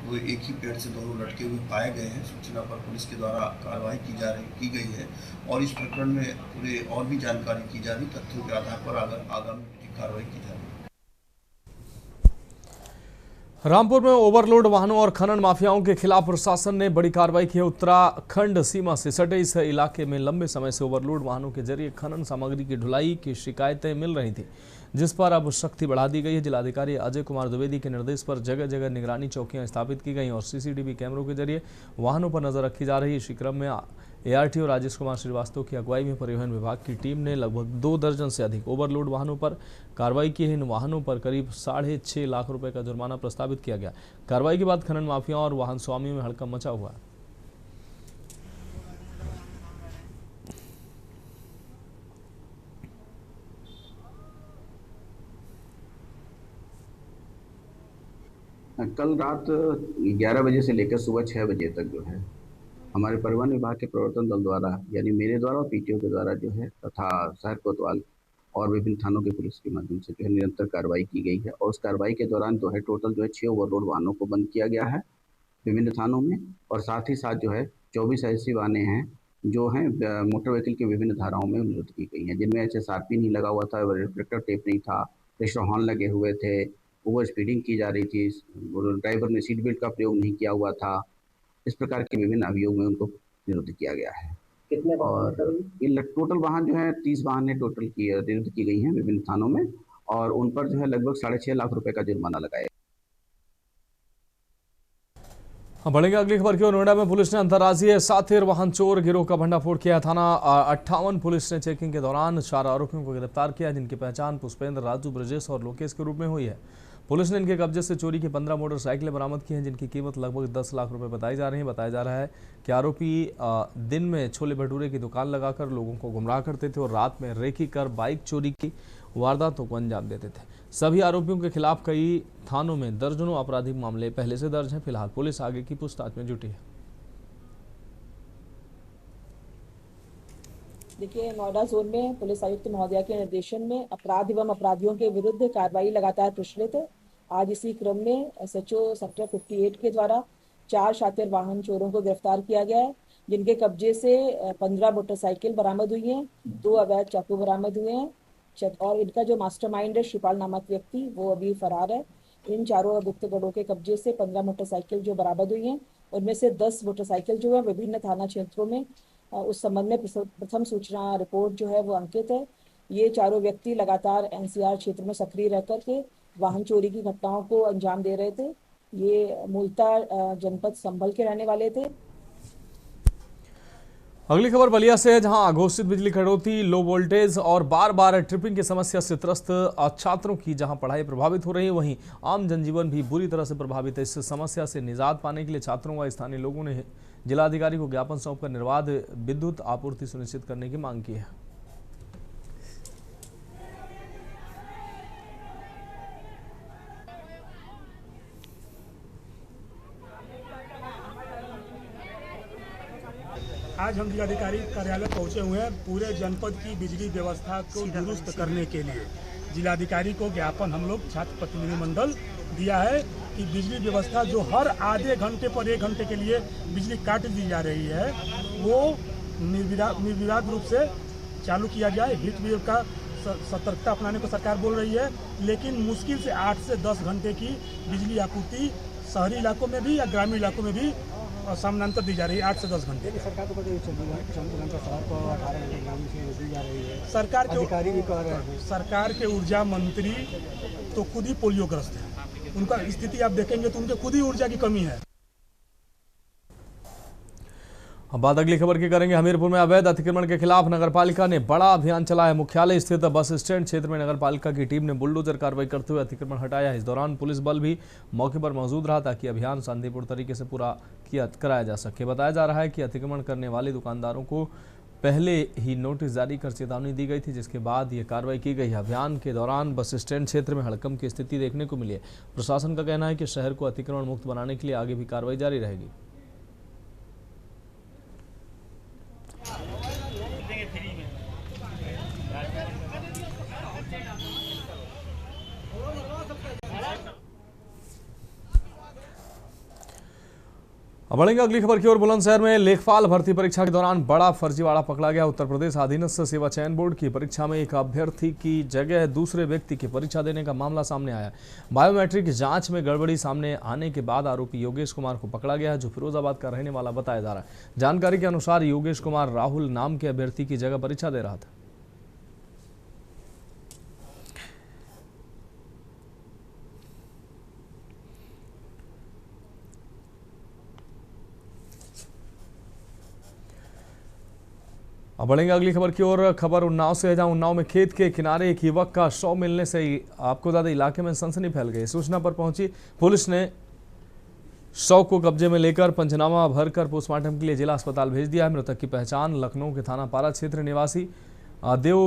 वो एक ही पेड़ से दोनों लटके हुए पाए गए हैं। सूचना पर पुलिस के द्वारा कार्रवाई की गई है और इस प्रकरण में पूरे और भी जानकारी की जा रही। तथ्यों के आधार पर आगामी कार्रवाई की जा रही है। रामपुर में ओवरलोड वाहनों और खनन माफियाओं के खिलाफ प्रशासन ने बड़ी कार्रवाई की है। उत्तराखंड सीमा से सटे इस इलाके में लंबे समय से ओवरलोड वाहनों के जरिए खनन सामग्री की ढुलाई की शिकायतें मिल रही थी, जिस पर अब सख्ती बढ़ा दी गई है। जिलाधिकारी अजय कुमार द्विवेदी के निर्देश पर जगह जगह निगरानी चौकियां स्थापित की गई और सीसीटीवी कैमरों के जरिए वाहनों पर नजर रखी जा रही है। इसी क्रम में ARTO राजेश कुमार श्रीवास्तव की अगुवाई में परिवहन विभाग की टीम ने लगभग 2 दर्जन से अधिक ओवरलोड वाहनों पर कार्रवाई की है। इन वाहनों पर करीब 6.5 लाख रुपए का जुर्माना प्रस्तावित किया गया। कार्रवाई के बाद खनन माफियाओं और वाहन स्वामियों में हड़कंप मचा हुआ है। कल रात 11 बजे से लेकर सुबह 6 बजे तक जो है हमारे परिवहन विभाग के प्रवर्तन दल द्वारा यानी मेरे द्वारा और PTO के द्वारा जो है तथा शहर कोतवाल और विभिन्न थानों के पुलिस के माध्यम से जो है निरंतर कार्रवाई की गई है। और उस कार्रवाई के दौरान जो है टोटल जो है 6 ओवरलोड वाहनों को बंद किया गया है विभिन्न थानों में। और साथ ही साथ जो है 24 ऐसी वाहनें हैं जो हैं मोटर व्हीकल की विभिन्न धाराओं में निरुद्ध की गई हैं, जिनमें HSRP नहीं लगा हुआ था, रिफ्लेक्टर टेप नहीं था, रेस्टर हॉर्न लगे हुए थे, ओवर स्पीडिंग की जा रही थी, ड्राइवर ने सीट बेल्ट का प्रयोग नहीं किया हुआ था। इस प्रकार के विभिन्न अभियोग में उनको निरुद्ध किया गया है। कितने और ये टोटल वाहन जो है 30 वाहनें टोटल निरुद्ध की गई हैं विभिन्न थानों में और उन पर जो है लगभग 6.5 लाख रुपए का जुर्माना लगाया। बढ़ेंगे अगली खबर की ओर। नोएडा में पुलिस ने अंतर्राज्यीय सातिर वाहन चोर गिरोह का भंडाफोड़ किया। थाना 58 पुलिस ने चेकिंग के दौरान 4 आरोपियों को गिरफ्तार किया, जिनकी पहचान पुष्पेंद्र, राजू, ब्रजेश और लोकेश के रूप में हुई है। पुलिस ने इनके कब्जे से चोरी की 15 मोटरसाइकिलें बरामद की हैं, जिनकी कीमत लगभग 10 लाख रुपए बताई जा रही है। बताया जा रहा है कि आरोपी दिन में छोले भटूरे की दुकान लगाकर लोगों को गुमराह करते थे और रात में रेकी कर बाइक चोरी की वारदातों को अंजाम देते थे। सभी आरोपियों के खिलाफ कई थानों में दर्जनों आपराधिक मामले पहले से दर्ज हैं। फिलहाल पुलिस आगे की पूछताछ में जुटी है। देखिए, नोएडा जोन में पुलिस आयुक्त महोदया के निर्देशन में अपराध एवं अपराधियों के विरुद्ध कार्रवाई लगातार प्रचलित है। आज इसी क्रम में SHO सेक्टर 58 के द्वारा 4 शातिर वाहन चोरों को गिरफ्तार किया गया है, जिनके कब्जे से 15 मोटरसाइकिल बरामद हुई हैं, 2 अवैध चाकू बरामद हुए हैं और इनका जो मास्टरमाइंड है शिवपाल नामक व्यक्ति वो अभी फरार है। इन चारों अभियुक्त गढ़ों के कब्जे से 15 मोटरसाइकिल जो बरामद हुई हैं, उनमें से 10 मोटरसाइकिल जो है विभिन्न थाना क्षेत्रों में उस संबंध में प्रथम सूचना रिपोर्ट जो है वो अंकित है। ये चारों व्यक्ति लगातार NCR क्षेत्र में सक्रिय रह करके वाहन चोरी की घटनाओं को अंजाम दे रहे थे। ये मूलतः जनपद संभल के रहने वाले थे। अगली खबर बलिया से है, जहां अघोषित बिजली कटौती, लो वोल्टेज और बार बार ट्रिपिंग की समस्या से त्रस्त छात्रों की जहां पढ़ाई प्रभावित हो रही है, वहीं आम जनजीवन भी बुरी तरह से प्रभावित है। इस समस्या से निजात पाने के लिए छात्रों व स्थानीय लोगों ने जिलाधिकारी को ज्ञापन सौंपकर निर्बाध विद्युत आपूर्ति सुनिश्चित करने की मांग की है। आज हम जिलाधिकारी कार्यालय पहुंचे हुए हैं पूरे जनपद की बिजली व्यवस्था को दुरुस्त करने के लिए। जिलाधिकारी को ज्ञापन हम लोग छात्र प्रतिनिधि मंडल दिया है कि बिजली व्यवस्था जो हर आधे घंटे पर 1 घंटे के लिए बिजली काट दी जा रही है, वो निर्विवाद रूप से चालू किया जाए। हीट वेव का सतर्कता अपनाने को सरकार बोल रही है, लेकिन मुश्किल से 8 से 10 घंटे की बिजली आपूर्ति शहरी इलाकों में भी या ग्रामीण इलाकों में भी समानांतर दी जा रही है 8 से 10 घंटे। सरकार तो दी जा रही है, सरकार के अधिकारी भी कह रहे हैं। सरकार के ऊर्जा मंत्री तो खुद ही पोलियोग्रस्त हैं, उनका स्थिति आप देखेंगे तो उनके खुद ही ऊर्जा की कमी है। अब बात अगली खबर की करेंगे। हमीरपुर में अवैध अतिक्रमण के खिलाफ नगरपालिका ने बड़ा अभियान चलाया। मुख्यालय स्थित बस स्टैंड क्षेत्र में नगरपालिका की टीम ने बुलडोजर कार्रवाई करते हुए अतिक्रमण हटाया। इस दौरान पुलिस बल भी मौके पर मौजूद रहा ताकि अभियान शांतिपूर्ण तरीके से पूरा कराया जा सके। बताया जा रहा है कि अतिक्रमण करने वाले दुकानदारों को पहले ही नोटिस जारी कर चेतावनी दी गई थी, जिसके बाद ये कार्रवाई की गई। अभियान के दौरान बस स्टैंड क्षेत्र में हड़कंप की स्थिति देखने को मिली है। प्रशासन का कहना है कि शहर को अतिक्रमण मुक्त बनाने के लिए आगे भी कार्रवाई जारी रहेगी। अब बढ़ेंगे अगली खबर की ओर। बुलंदशहर में लेखपाल भर्ती परीक्षा के दौरान बड़ा फर्जीवाड़ा पकड़ा गया। उत्तर प्रदेश अधीनस्थ सेवा चयन बोर्ड की परीक्षा में एक अभ्यर्थी की जगह दूसरे व्यक्ति की परीक्षा देने का मामला सामने आया। बायोमेट्रिक जांच में गड़बड़ी सामने आने के बाद आरोपी योगेश कुमार को पकड़ा गया, जो फिरोजाबाद का रहने वाला बताया जा रहा है। जानकारी के अनुसार योगेश कुमार राहुल नाम के अभ्यर्थी की जगह परीक्षा दे रहा था। अब बढ़ेंगे अगली खबर की ओर। खबर उन्नाव से है, जहां उन्नाव में खेत के किनारे एक युवक का शव मिलने से आपको ज्यादा इलाके में सनसनी फैल गई। सूचना पर पहुंची पुलिस ने शव को कब्जे में लेकर पंचनामा भरकर पोस्टमार्टम के लिए जिला अस्पताल भेज दिया है। मृतक की पहचान लखनऊ के थाना पारा क्षेत्र निवासी देव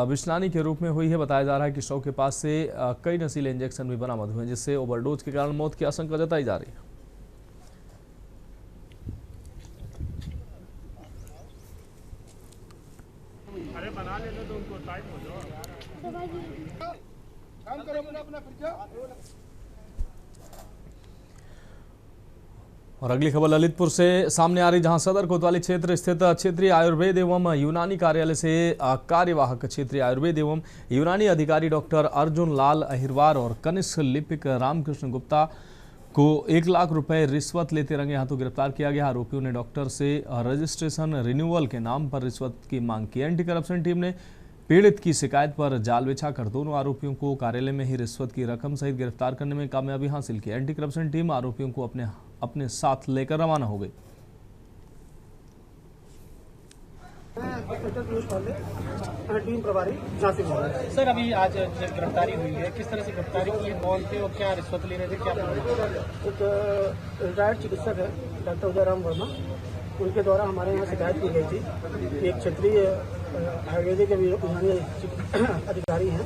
विश्नानी के रूप में हुई है। बताया जा रहा है कि शव के पास से कई नशीले इंजेक्शन भी बरामद हुए, जिससे ओवरडोज के कारण मौत की आशंका जताई जा रही है। और अगली खबर ललितपुर से सामने आ रही, जहां सदर कोतवाली क्षेत्र स्थित क्षेत्रीय आयुर्वेद एवं यूनानी कार्यालय से कार्यवाहक क्षेत्रीय आयुर्वेद एवं यूनानी अधिकारी डॉक्टर अर्जुन लाल अहिरवार और कनिष्ठ लिपिक रामकृष्ण गुप्ता को 1 लाख रुपए रिश्वत लेते रंगे हाथों गिरफ्तार किया गया। आरोपियों ने डॉक्टर से रजिस्ट्रेशन रिन्यूअल के नाम पर रिश्वत की मांग की। एंटी करप्शन टीम ने पीड़ित की शिकायत पर जाल बिछाकर दोनों आरोपियों को कार्यालय में ही रिश्वत की रकम सहित गिरफ्तार करने में कामयाबी हासिल की। एंटी करप्शन टीम आरोपियों को अपने साथ लेकर रवाना हो गई। टीम प्रभारी सर, अभी आज गिरफ्तारी हुई है, किस तरह से गिरफ्तारी की है, कौन थे और क्या रिश्वत ले रहे थे, क्या? एक रिटायर्ड चिकित्सक है डॉक्टर उदयराम वर्मा, उनके द्वारा हमारे यहाँ शिकायत की गई थी कि एक क्षेत्रीय आयुर्वेदिक अधिकारी हैं,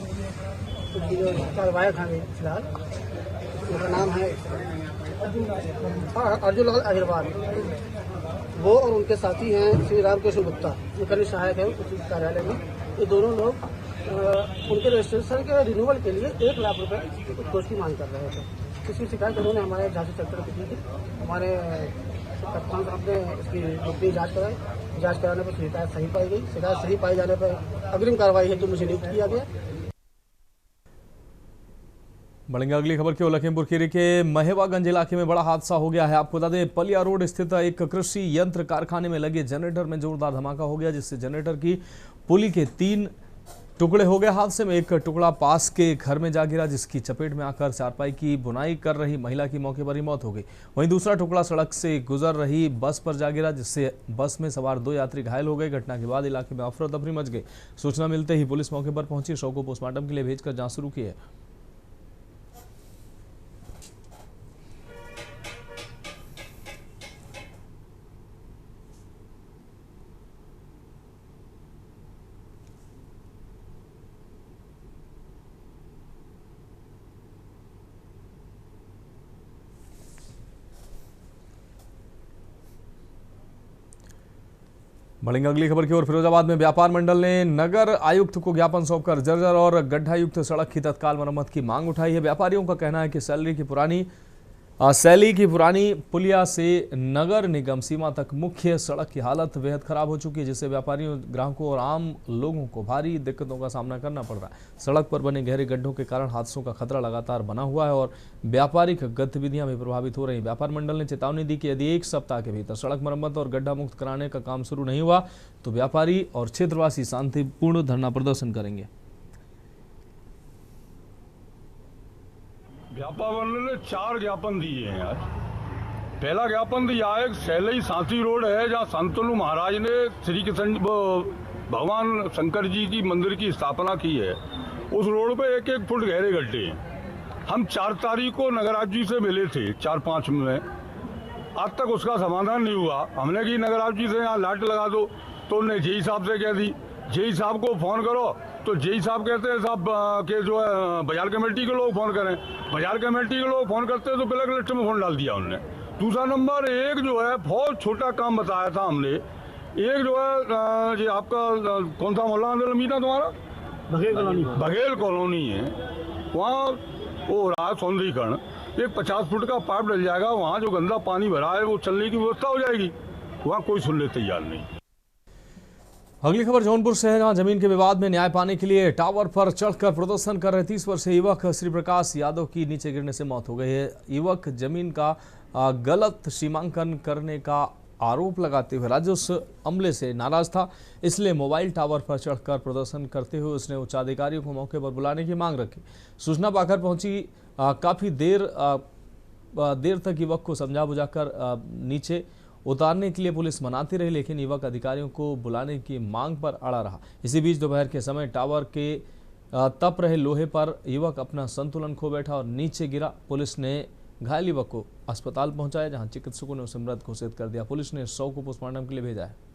उनकी जो कार्यवाहक हैं फिलहाल, उनका नाम है अर्जुन लाल अहिरवार। वो और उनके साथी हैं श्री रामकृष्ण गुप्ता, जो कनिष्ठ सहायक है उस कार्यालय में। ये दोनों लोग उनके रजिस्ट्रेशन के रिन्यूअल के लिए 1 लाख रुपए घूस की मांग कर रहे थे। इसकी शिकायत उन्होंने हमारे झांसी सेक्टर की थी। हमारे कप्तान साहब ने इसकी डॉक्टरी जांच कराई। जांच कराने पर शिकायत सही पाई गई। शिकायत सही पाई जाने पर अग्रिम कार्रवाई हेतु मुझे नियुक्त किया गया। बढ़ेंगे अगली खबर की ओर। लखीमपुर खीरी के महेवागंज इलाके में बड़ा हादसा हो गया है। आपको बता दें, पलिया रोड स्थित एक कृषि यंत्र कारखाने में लगे जनरेटर में जोरदार धमाका हो गया, जिससे जनरेटर की पुली के 3 टुकड़े हो गए। हादसे में एक टुकड़ा पास के घर में जा गिरा, जिसकी चपेट में आकर चारपाई की बुनाई कर रही महिला की मौके पर ही मौत हो गई। वहीं दूसरा टुकड़ा सड़क से गुजर रही बस पर जा गिरा, जिससे बस में सवार 2 यात्री घायल हो गए। घटना के बाद इलाके में अफरा तफरी मच गई। सूचना मिलते ही पुलिस मौके पर पहुंची, शव को पोस्टमार्टम के लिए भेजकर जांच शुरू की है। बढ़ेंगे अगली खबर की ओर। फिरोजाबाद में व्यापार मंडल ने नगर आयुक्त को ज्ञापन सौंपकर जर्जर और गड्ढायुक्त सड़क की तत्काल मरम्मत की मांग उठाई है। व्यापारियों का कहना है कि सैलरी की पुरानी सैली की पुरानी पुलिया से नगर निगम सीमा तक मुख्य सड़क की हालत बेहद खराब हो चुकी है, जिससे व्यापारियों, ग्राहकों और आम लोगों को भारी दिक्कतों का सामना करना पड़ रहा है। सड़क पर बने गहरे गड्ढों के कारण हादसों का खतरा लगातार बना हुआ है और व्यापारिक गतिविधियां भी प्रभावित हो रही। व्यापार मंडल ने चेतावनी दी कि यदि 1 सप्ताह के भीतर सड़क मरम्मत और गड्ढा मुक्त कराने का काम शुरू नहीं हुआ तो व्यापारी और क्षेत्रवासी शांतिपूर्ण धरना प्रदर्शन करेंगे। व्यापार मंडल ने 4 ज्ञापन दिए हैं आज। पहला ज्ञापन दिया है सैलई सांची रोड है, जहाँ संतनु महाराज ने श्री कृष्ण भगवान शंकर जी की मंदिर की स्थापना की है। उस रोड पे 1-1 फुट गहरे गड्ढे हैं। हम 4 तारीख को नगराज जी से मिले थे 4-5 में, आज तक उसका समाधान नहीं हुआ। हमने कि नगराज जी से यहाँ लाइट लगा दो, तो उन्होंने जेई साहब से कह दी, जेई साहब को फ़ोन करो तो जेई साहब कहते हैं साहब के जो है बाजार कमेटी के लोग फ़ोन करें। बाजार कमेटी के लोग फ़ोन करते हैं तो ब्लैक लिस्ट में फ़ोन डाल दिया उन्होंने। दूसरा नंबर, एक जो है बहुत छोटा काम बताया था हमने, एक जो है ये आपका कौन सा मोहल्ला मीना तुम्हारा बघेल कॉलोनी है, वहाँ वो हो रहा है सौंदर्यीकरण। एक 50 फुट का पाइप डल जाएगा, वहाँ जो गंदा पानी भरा है वो चलने की व्यवस्था हो जाएगी, वहाँ कोई सुनने तैयार नहीं। अगली खबर जौनपुर से है, जहां जमीन के विवाद में न्याय पाने के लिए टावर पर चढ़कर प्रदर्शन कर रहे 30 वर्षीय युवक श्री प्रकाश यादव की नीचे गिरने से मौत हो गई है। युवक जमीन का गलत सीमांकन करने का आरोप लगाते हुए राजस्व अमले से नाराज था, इसलिए मोबाइल टावर पर चढ़कर प्रदर्शन करते हुए उसने उच्च अधिकारियों को मौके पर बुलाने की मांग रखी। सूचना पाकर पहुंची काफी देर तक युवक को समझा बुझाकर नीचे उतारने के लिए पुलिस मनाती रही, लेकिन युवक अधिकारियों को बुलाने की मांग पर अड़ा रहा। इसी बीच दोपहर के समय टावर के तप रहे लोहे पर युवक अपना संतुलन खो बैठा और नीचे गिरा। पुलिस ने घायल युवक को अस्पताल पहुंचाया, जहां चिकित्सकों ने उसे मृत घोषित कर दिया। पुलिस ने शव को पोस्टमार्टम के लिए भेजा है।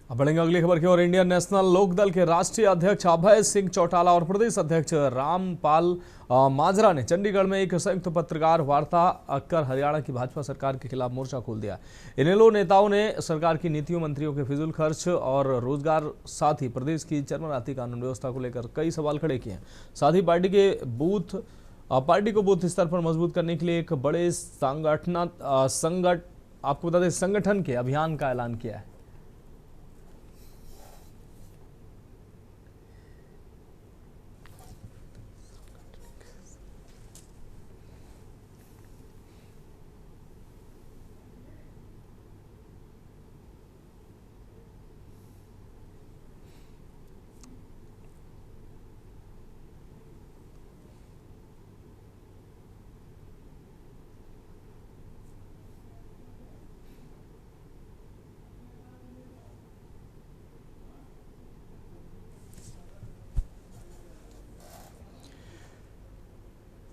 अब बढ़ेंगे अगली खबर की ओर। इंडियन नेशनल लोकदल के राष्ट्रीय अध्यक्ष अभय सिंह चौटाला और प्रदेश अध्यक्ष रामपाल माजरा ने चंडीगढ़ में एक संयुक्त पत्रकार वार्ता कर हरियाणा की भाजपा सरकार के खिलाफ मोर्चा खोल दिया। इनेलो नेताओं ने सरकार की नीतियों, मंत्रियों के फिजूल खर्च और रोजगार, साथ ही प्रदेश की चरमराती कानून व्यवस्था को लेकर कई सवाल खड़े किए हैं। साथ ही पार्टी को बूथ स्तर पर मजबूत करने के लिए एक बड़े संगठन के अभियान का ऐलान किया है।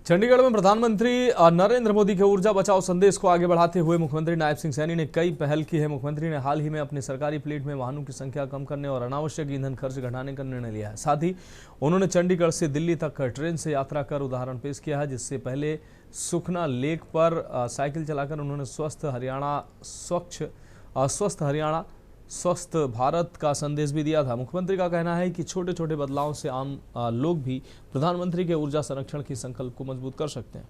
चंडीगढ़ में प्रधानमंत्री नरेंद्र मोदी के ऊर्जा बचाओ संदेश को आगे बढ़ाते हुए मुख्यमंत्री नायब सिंह सैनी ने कई पहल की है। मुख्यमंत्री ने हाल ही में अपनी सरकारी फ्लीट में वाहनों की संख्या कम करने और अनावश्यक ईंधन खर्च घटाने का निर्णय लिया है। साथ ही उन्होंने चंडीगढ़ से दिल्ली तक ट्रेन से यात्रा कर उदाहरण पेश किया है, जिससे पहले सुखना लेक पर साइकिल चलाकर उन्होंने स्वस्थ हरियाणा स्वस्थ भारत का संदेश भी दिया था। मुख्यमंत्री का कहना है कि छोटे छोटे बदलावों से आम लोग भी प्रधानमंत्री के ऊर्जा संरक्षण की संकल्प को मजबूत कर सकते हैं।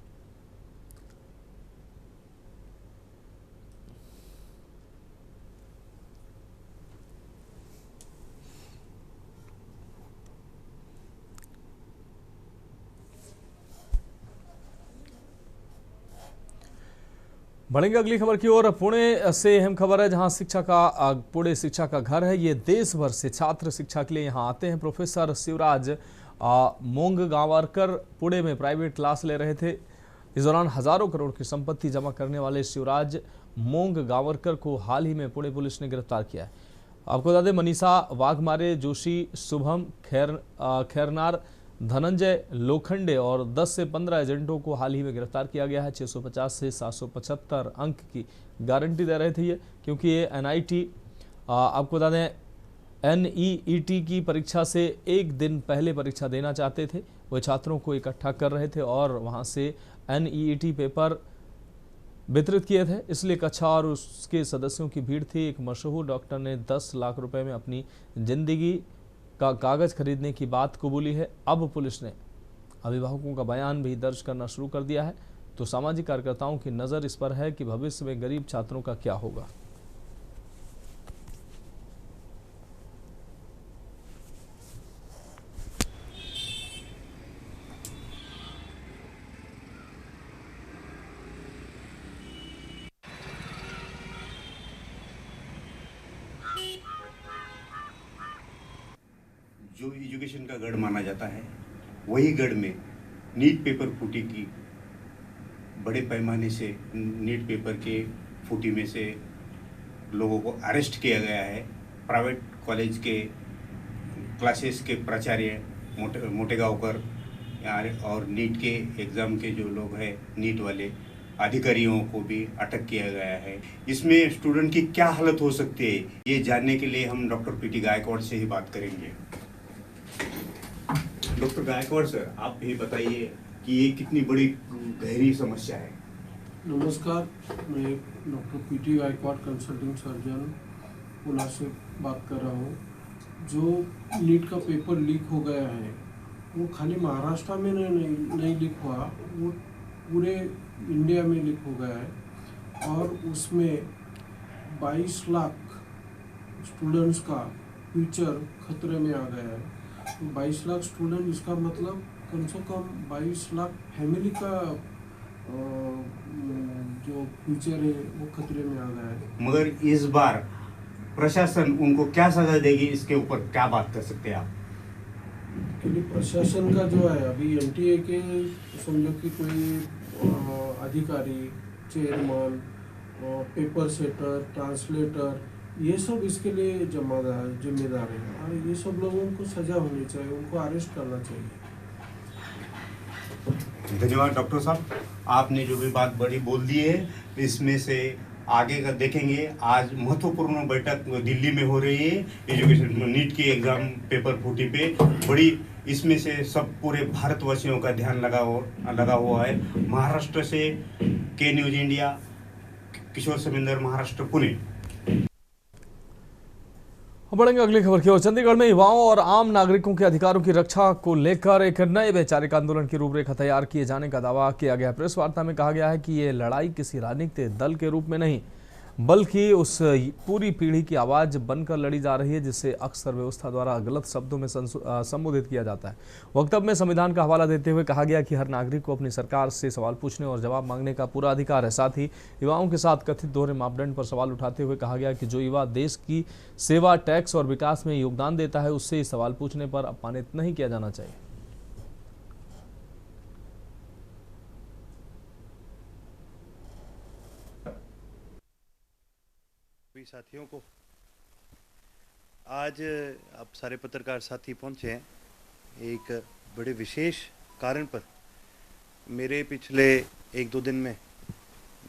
बढ़ेंगे अगली खबर की ओर। पुणे से अहम खबर है, जहां पुणे शिक्षा का घर है। ये देश भर से छात्र शिक्षा के लिए यहां आते हैं। प्रोफेसर शिवराज मोंगगांवकर पुणे में प्राइवेट क्लास ले रहे थे। इस दौरान हजारों करोड़ की संपत्ति जमा करने वाले शिवराज मोंगगांवकर को हाल ही में पुणे पुलिस ने गिरफ्तार किया है। आपको बता दें, मनीषा वाघमारे, जोशी, शुभम खैरनार, धनंजय लोखंडे और 10 से 15 एजेंटों को हाल ही में गिरफ्तार किया गया है। 650 से 775 अंक की गारंटी दे रहे थे ये, क्योंकि ये NIT आपको बता दें NEET की परीक्षा से एक दिन पहले परीक्षा देना चाहते थे। वे छात्रों को इकट्ठा कर रहे थे और वहां से NEET पेपर वितरित किए थे। इसलिए कक्षा और उसके सदस्यों की भीड़ थी। एक मशहूर डॉक्टर ने 10 लाख रुपए में अपनी जिंदगी का कागज खरीदने की बात कबूली है। अब पुलिस ने अभिभावकों का बयान भी दर्ज करना शुरू कर दिया है। तो सामाजिक कार्यकर्ताओं की नज़र इस पर है कि भविष्य में गरीब छात्रों का क्या होगा। जो एजुकेशन का गढ़ माना जाता है, वही गढ़ में नीट पेपर फूटी की बड़े पैमाने से नीट पेपर के फूटी में से लोगों को अरेस्ट किया गया है। प्राइवेट कॉलेज के क्लासेस के प्राचार्य मोटेगांवकर और नीट के एग्ज़ाम के जो लोग हैं नीट वाले अधिकारियों को भी अटक किया गया है। इसमें स्टूडेंट की क्या हालत हो सकती है, ये जानने के लिए हम डॉक्टर PT गायकवाड़ से ही बात करेंगे। डॉक्टर गायकवाड़ सर, आप भी बताइए कि ये कितनी बड़ी गहरी समस्या है। नमस्कार, मैं doctor PT Gaikwad consulting surgeon Pune से बात कर रहा हूँ। जो नीट का पेपर लीक हो गया है वो खाली महाराष्ट्र में नहीं लीक हुआ, वो पूरे इंडिया में लीक हो गया है और उसमें 22 लाख स्टूडेंट्स का फ्यूचर खतरे में आ गया है। तो 22 लाख स्टूडेंट, इसका मतलब कम से कम 22 लाख फैमिली का जो फ्यूचर है वो खतरे में आ गया है। मगर इस बार प्रशासन उनको क्या सजा देगी, इसके ऊपर क्या बात कर सकते हैं आप? के लिए प्रशासन का जो है, अभी NTA के समझो कि कोई अधिकारी, चेयरमैन, पेपर सेटर, ट्रांसलेटर, ये सब इसके लिए जिम्मेदार है और ये सब लोगों को सजा होनी चाहिए, उनको अरेस्ट करना चाहिए। धन्यवाद डॉक्टर साहब, आपने जो भी बात बड़ी बोल दी है, इसमें से आगे का देखेंगे। आज महत्वपूर्ण बैठक दिल्ली में हो रही है एजुकेशन नीट की एग्जाम पेपर फूटी पे बड़ी, इसमें से सब पूरे भारतवासियों का ध्यान लगा हुआ है। महाराष्ट्र से के न्यूज इंडिया, किशोर समिंदर, महाराष्ट्र, पुणे। बढ़ेंगे अगली खबर की ओर। चंडीगढ़ में युवाओं और आम नागरिकों के अधिकारों की रक्षा को लेकर एक नए वैचारिक आंदोलन की रूपरेखा तैयार किए जाने का दावा किया गया। प्रेस वार्ता में कहा गया है कि ये लड़ाई किसी राजनीतिक दल के रूप में नहीं, बल्कि उस पूरी पीढ़ी की आवाज बनकर लड़ी जा रही है जिसे अक्सर व्यवस्था द्वारा गलत शब्दों में संबोधित किया जाता है। वक्तव्य में संविधान का हवाला देते हुए कहा गया कि हर नागरिक को अपनी सरकार से सवाल पूछने और जवाब मांगने का पूरा अधिकार है। साथ ही युवाओं के साथ कथित दोहरे मापदंड पर सवाल उठाते हुए कहा गया कि जो युवा देश की सेवा, टैक्स और विकास में योगदान देता है, उससे सवाल पूछने पर अपमानित नहीं किया जाना चाहिए। साथियों को आज आप सारे पत्रकार साथी पहुंचे हैं एक बड़े विशेष कारण पर। मेरे पिछले 1-2 दिन में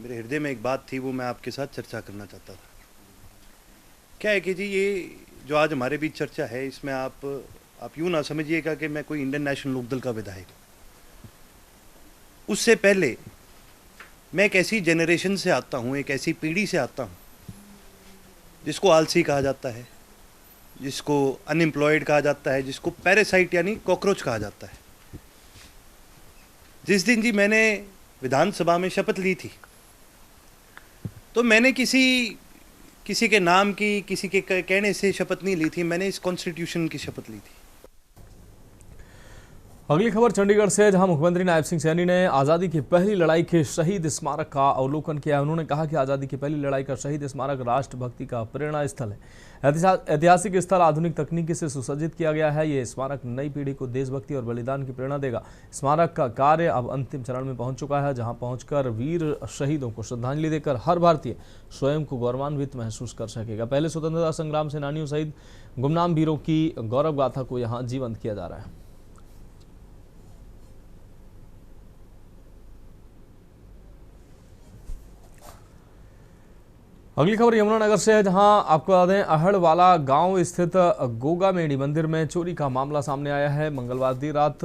मेरे हृदय में एक बात थी, वो मैं आपके साथ चर्चा करना चाहता था। क्या है कि जी, ये जो आज हमारे बीच चर्चा है, इसमें आप यूँ ना समझिएगा कि मैं कोई इंडियन नेशनल लोकदल का विधायक हूँ। उससे पहले मैं एक ऐसी जनरेशन से आता हूँ, एक ऐसी पीढ़ी से आता हूँ जिसको आलसी कहा जाता है, जिसको अनएम्प्लॉयड कहा जाता है, जिसको पैरासाइट यानी कॉकरोच कहा जाता है। जिस दिन जी मैंने विधानसभा में शपथ ली थी, तो मैंने किसी के नाम की, किसी के कहने से शपथ नहीं ली थी, मैंने इस कॉन्स्टिट्यूशन की शपथ ली थी। अगली खबर चंडीगढ़ से, जहां मुख्यमंत्री नायब सिंह सैनी ने आज़ादी की पहली लड़ाई के शहीद स्मारक का अवलोकन किया। उन्होंने कहा कि आज़ादी की पहली लड़ाई का शहीद स्मारक राष्ट्रभक्ति का प्रेरणा स्थल है। ऐतिहासिक स्थल आधुनिक तकनीकी से सुसज्जित किया गया है। ये स्मारक नई पीढ़ी को देशभक्ति और बलिदान की प्रेरणा देगा। स्मारक का कार्य अब अंतिम चरण में पहुंच चुका है, जहां पहुंचकर वीर शहीदों को श्रद्धांजलि देकर हर भारतीय स्वयं को गौरवान्वित महसूस कर सकेगा। पहले स्वतंत्रता संग्राम सेनानियों सहित गुमनाम वीरों की गौरव गाथा को यहाँ जीवंत किया जा रहा है। अगली खबर यमुनानगर से है, जहां आपको बता दें अहड़वाला गांव स्थित गोगामेड़ी मंदिर में चोरी का मामला सामने आया है। मंगलवार देर रात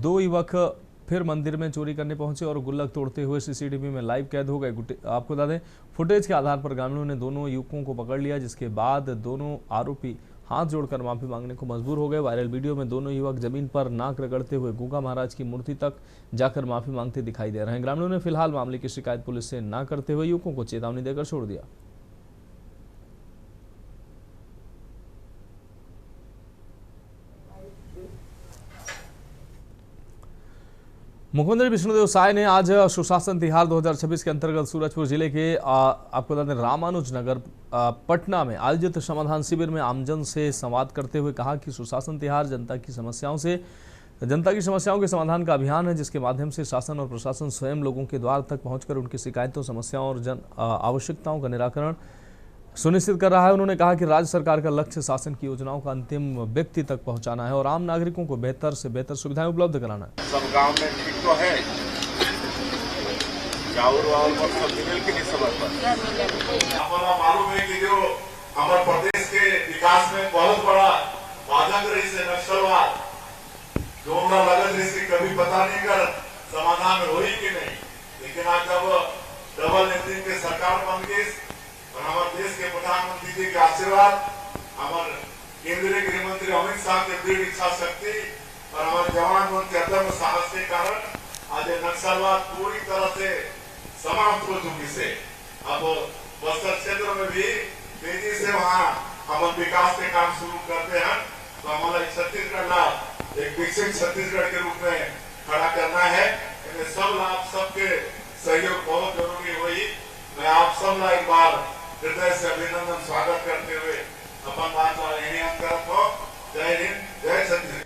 2 युवक फिर मंदिर में चोरी करने पहुंचे और गुल्लक तोड़ते हुए सीसीटीवी में लाइव कैद हो गए। आपको बता दें फुटेज के आधार पर ग्रामीणों ने दोनों युवकों को पकड़ लिया, जिसके बाद दोनों आरोपी हाथ जोड़कर माफी मांगने को मजबूर हो गए। वायरल वीडियो में दोनों युवक जमीन पर नाक रगड़ते हुए गोगा महाराज की मूर्ति तक जाकर माफी मांगते दिखाई दे रहे हैं। ग्रामीणों ने फिलहाल मामले की शिकायत पुलिस से न करते हुए युवकों को चेतावनी देकर छोड़ दिया। मुख्यमंत्री विष्णुदेव साय ने आज सुशासन तिहार 2026 के अंतर्गत सूरजपुर जिले के आपको बता दें रामानुजनगर पटना में आयोजित समाधान शिविर में आमजन से संवाद करते हुए कहा कि सुशासन तिहार जनता की समस्याओं के समाधान का अभियान है, जिसके माध्यम से शासन और प्रशासन स्वयं लोगों के द्वार तक पहुंचकर उनकी शिकायतों, समस्याओं और जन आवश्यकताओं का निराकरण सुनिश्चित कर रहा है। उन्होंने कहा कि राज्य सरकार का लक्ष्य शासन की योजनाओं का अंतिम व्यक्ति तक पहुंचाना है और आम नागरिकों को बेहतर से बेहतर सुविधाएं उपलब्ध कराना है। सब गांव में ठीक तो है, चाउर वाउर पर सब मिल के नहीं समझ हमारा मालूम है कि जो हमारे प्रदेश के विकास में बहुत बड़ा बाधक रही से नक्सलवाद, जो हमरा लगत रही से कभी पता नहीं कर समाधान हो ही कि नहीं, लेकिन आज जब डबल इंजन के सरकार बन गई और हमारे देश के प्रधानमंत्री जी के आशीर्वाद, हमारे केंद्रीय गृह मंत्री अमित शाह के दृढ़ इच्छा शक्ति और हमारे जवान के अदम्य साहस के कारण आज नक्सलवाद पूरी तरह से समाप्त हो चुकी से। अब बस्तर क्षेत्र में भी तेजी से वहाँ हम विकास के काम शुरू करते हैं, तो हमारा छत्तीसगढ़ ला एक विकसित छत्तीसगढ़ के रूप में खड़ा करना है। सब लाभ सबके सहयोग बहुत जरूरी हुई। मैं आप सब ला एक बार हृदय से अभिनंदन स्वागत करते हुए अपन बात जय हिंद, जय छत्तीसगढ़।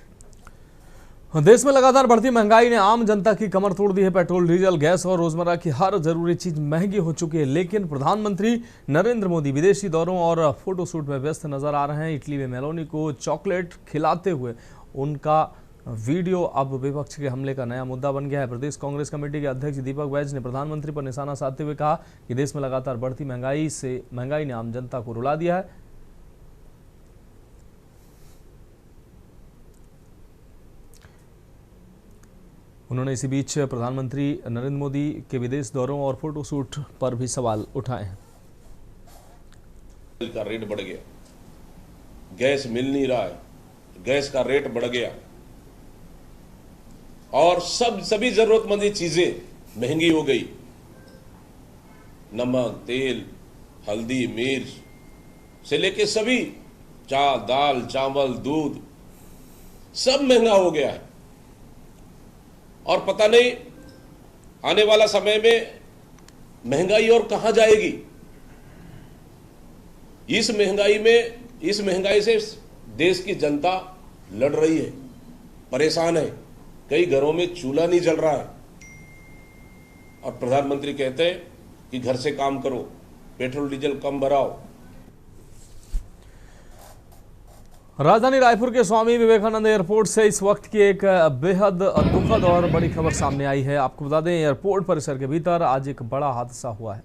देश में लगातार बढ़ती महंगाई ने आम जनता की कमर तोड़ दी है। पेट्रोल, डीजल, गैस और रोजमर्रा की हर जरूरी चीज महंगी हो चुकी है, लेकिन प्रधानमंत्री नरेंद्र मोदी विदेशी दौरों और फोटोशूट में व्यस्त नजर आ रहे हैं। इटली में मेलोनी को चॉकलेट खिलाते हुए उनका वीडियो अब विपक्ष के हमले का नया मुद्दा बन गया है। प्रदेश कांग्रेस कमेटी के अध्यक्ष दीपक बैज ने प्रधानमंत्री पर निशाना साधते हुए कहा कि देश में लगातार बढ़ती महंगाई ने आम जनता को रुला दिया है। उन्होंने इसी बीच प्रधानमंत्री नरेंद्र मोदी के विदेश दौरों और फोटोशूट पर भी सवाल उठाए हैं। का रेट बढ़ गया, गैस मिल नहीं रहा है, गैस का रेट बढ़ गया और सभी जरूरतमंद चीजें महंगी हो गई। नमक, तेल, हल्दी, मिर्च से लेके सभी दाल, चावल, दूध सब महंगा हो गया है और पता नहीं आने वाला समय में महंगाई और कहां जाएगी। इस महंगाई से देश की जनता लड़ रही है, परेशान है। कई घरों में चूल्हा नहीं जल रहा है और प्रधानमंत्री कहते हैं कि घर से काम करो, पेट्रोल डीजल कम भराओ। राजधानी रायपुर के स्वामी विवेकानंद एयरपोर्ट से इस वक्त की एक बेहद दुखद और बड़ी खबर सामने आई है। आपको बता दें एयरपोर्ट परिसर के भीतर आज एक बड़ा हादसा हुआ है,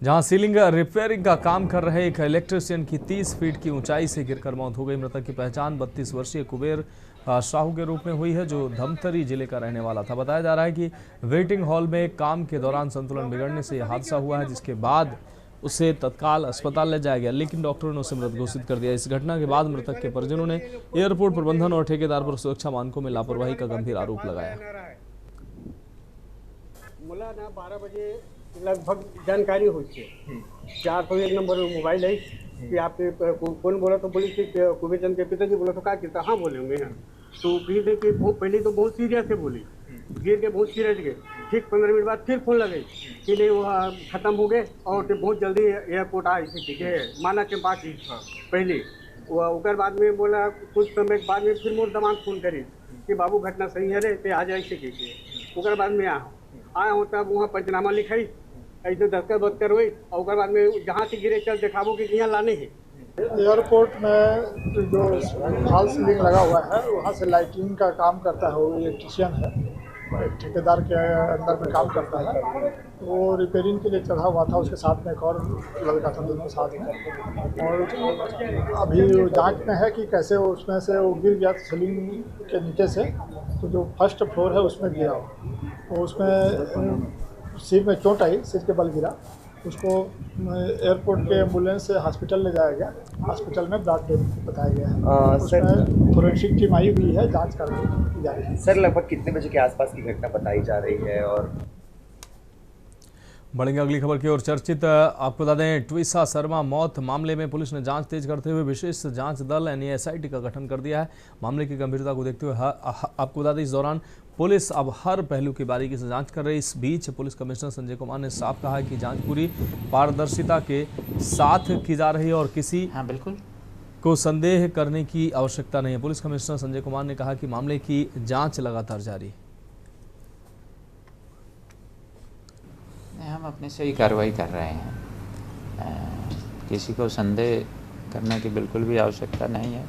जहां सीलिंग रिपेयरिंग का काम कर रहे एक इलेक्ट्रीशियन की 30 फीट की ऊंचाई से गिरकर मौत हो गई। मृतक की पहचान 32 वर्षीय कुबेर साहू के रूप में हुई है, जो धमतरी जिले का रहने वाला था। बताया जा रहा है कि वेटिंग हॉल में काम के दौरान संतुलन बिगड़ने से यह हादसा हुआ है, जिसके बाद उसे तत्काल अस्पताल ले जाया गया, लेकिन डॉक्टरों ने उसे मृत घोषित कर दिया। इस घटना के बाद मृतक के परिजनों ने एयरपोर्ट प्रबंधन और ठेकेदार पर सुरक्षा मानकों में लापरवाही का गंभीर आरोप लगाया। 12 बजे लगभग जानकारी हुई थी, 401 नंबर मोबाइल है कि आपके कौन बोला, तो बोली कि कुबेर चंद के पिताजी बोला, तो क्या कहता, हाँ बोले होंगे ना। तो फिर कि पहले तो बहुत सीरियस है बोली, गिर के बहुत सीरियस गए। ठीक 15 मिनट बाद फिर फोन लगे कि नहीं वो खत्म हो गए और बहुत जल्दी एयरपोर्ट आए थे, ठीक है, माना के पास ही पहले वो। उकर बाद में बोला कुछ समय बाद में फिर मोर दमान फोन करे कि बाबू घटना सही है रे, तो आ जाए से। उकर बाद में आया हो तब वहाँ पंचनामा लिखाई, ऐसे दस्तर बदतर हुई और बाद में जहाँ से गिरे चल दिखाबो कि यहाँ लाने हैं। एयरपोर्ट में जो फॉल सीलिंग लगा हुआ है वहाँ से लाइटिंग का काम करता है, वो इलेक्ट्रिशियन है। एक ठेकेदार के अंदर में काम करता है, वो रिपेयरिंग के लिए चढ़ा हुआ था, उसके साथ में एक और लड़का था, दोनों साथ में। और अभी जांच में है कि कैसे उसमें से वो गिर गया सीलिंग के नीचे से, तो जो फर्स्ट फ्लोर है उसमें गिरा, तो उसमें सिर में चोट आई, सिर के बल गिरा। उसको एयरपोर्ट के एम्बुलेंस से हॉस्पिटल ले जाया गया, हॉस्पिटल में ब्लड डेथ बताया गया है। उसमें फोरेंसिक टीम आई हुई है, जांच करके की जा रही है। सर, लगभग कितने बजे के आसपास की घटना बताई जा रही है? और बढ़ेंगे अगली खबर की ओर। चर्चित आपको बता दें, ट्विसा शर्मा मौत मामले में पुलिस ने जांच तेज करते हुए विशेष जांच दल NASIT का गठन कर दिया है। मामले की गंभीरता को देखते हुए आपको बता दें, इस दौरान पुलिस अब हर पहलू की बारीकी से जांच कर रही है। इस बीच पुलिस कमिश्नर संजय कुमार ने साफ कहा है कि जांच पूरी पारदर्शिता के साथ की जा रही है और किसी बिल्कुल को संदेह करने की आवश्यकता नहीं है। पुलिस कमिश्नर संजय कुमार ने कहा कि मामले की जांच लगातार जारी है। हम अपने से ही कार्रवाई कर रहे हैं, किसी को संदेह करने की बिल्कुल भी आवश्यकता नहीं है।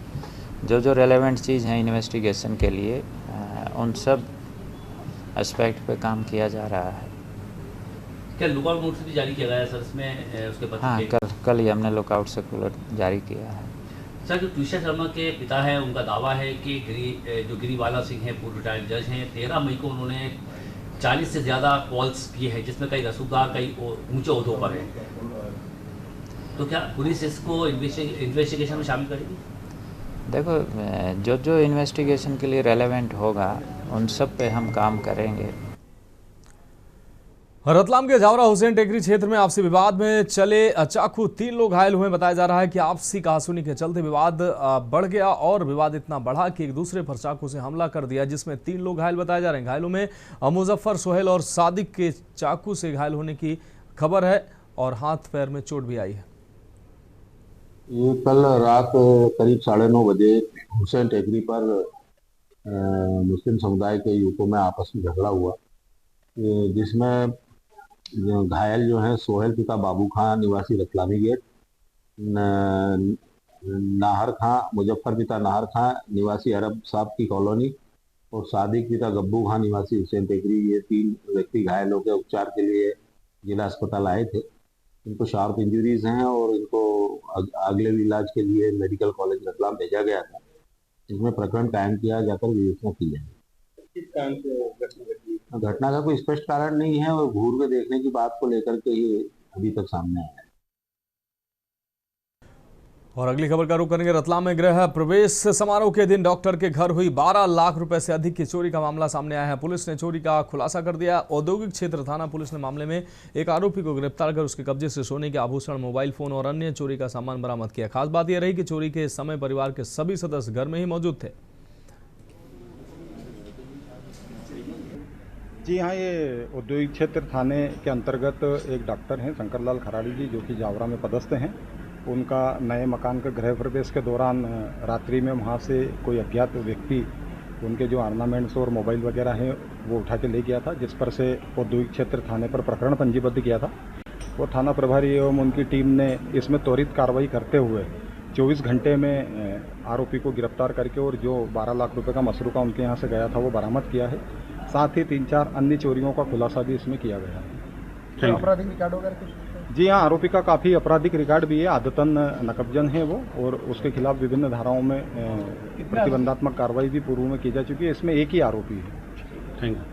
जो रेलेवेंट चीज़ है इन्वेस्टिगेशन के लिए, उन सब एस्पेक्ट पे काम किया जा रहा है। क्या लुकआउट नोटिस भी जारी किया गया है सर इसमें उसके पति? हाँ, कल ही हमने लुकआउट सर्कुलर जारी किया है। सर, जो ट्विसा शर्मा के पिता हैं, उनका दावा है कि गिरीवाला सिंह हैं, पूर्व रिटायर्ड जज हैं, 13 मई को उन्होंने 40 से ज़्यादा कॉल्स किए हैं, जिसमें कई रसूखदार कई ऊंचे ओहदों पर हैं। तो क्या पुलिस इसको इन्वेस्टिगेशन में शामिल करेगी? देखो, जो इन्वेस्टिगेशन के लिए रेलेवेंट होगा उन सब पे हम काम करेंगे। रतलाम के जावरा हुसैन टेकरी क्षेत्र में आपसी विवाद में चले चाकू 3 लोग घायल हुए। बताया जा रहा है कि आपसी कहासुनी के चलते विवाद बढ़ गया और विवाद इतना बढ़ा कि एक दूसरे पर चाकू से हमला कर दिया, जिसमें 3 लोग घायल बताए जा रहे हैं। घायलों में मुजफ्फर, सोहेल और सादिक के चाकू से घायल होने की खबर है और हाथ पैर में चोट भी आई है। ये कल रात करीब 9:30 बजे हुसैन टेकरी पर मुस्लिम समुदाय के युवकों में आपस में झगड़ा हुआ, जिसमें घायल जो हैं सोहेल पिता बाबू खां निवासी रतलामी गेट, नाहर खां, मुजफ्फर पिता नाहर खां निवासी अरब साहब की कॉलोनी और सादिक पिता गब्बू खां निवासी हुसैन टेकरी, ये 3 व्यक्ति घायल होकर उपचार के लिए जिला अस्पताल आए थे। इनको शार्प इंजरीज हैं और इनको अगले इलाज के लिए मेडिकल कॉलेज रतलाम भेजा गया था, जिसमें प्रकरण कायम किया जाकर विवेचना की जाएगी। घटना का कोई स्पष्ट कारण नहीं है और घूर के देखने की बात को लेकर के ही अभी तक सामने आया है। और अगली खबर का रुख करेंगे। रतलाम में गृह प्रवेश समारोह के दिन डॉक्टर के घर हुई 12 लाख रुपए से अधिक की चोरी का मामला सामने आया है। पुलिस ने चोरी का खुलासा कर दिया। औद्योगिक क्षेत्र थाना पुलिस ने मामले में एक आरोपी को गिरफ्तार कर उसके कब्जे से सोने के आभूषण, मोबाइल फोन और अन्य चोरी का सामान बरामद किया। खास बात यह रही कि चोरी के समय परिवार के सभी सदस्य घर में ही मौजूद थे। जी हाँ, ये औद्योगिक क्षेत्र थाने के अंतर्गत एक डॉक्टर हैं शंकरलाल खराड़ी जी, जो कि जावरा में पदस्थ हैं। उनका नए मकान का गृह प्रवेश के दौरान रात्रि में वहाँ से कोई अज्ञात व्यक्ति उनके जो ऑर्नामेंट्स और मोबाइल वगैरह हैं वो उठा के ले गया था, जिस पर से औद्योगिक क्षेत्र थाने पर प्रकरण पंजीबद्ध किया था। वो थाना प्रभारी एवं उनकी टीम ने इसमें त्वरित कार्रवाई करते हुए 24 घंटे में आरोपी को गिरफ्तार करके और जो 12 लाख रुपए का मसरूका उनके यहाँ से गया था वो बरामद किया है। साथ ही 3-4 अन्य चोरियों का खुलासा भी इसमें किया गया है। आपराधिक रिकॉर्ड वगैरह? जी हाँ, आरोपी का काफ़ी आपराधिक रिकॉर्ड भी है, आदतन नकबजन है वो, और उसके खिलाफ विभिन्न धाराओं में प्रतिबंधात्मक कार्रवाई भी पूर्व में की जा चुकी है। इसमें एक ही आरोपी है। Thank you.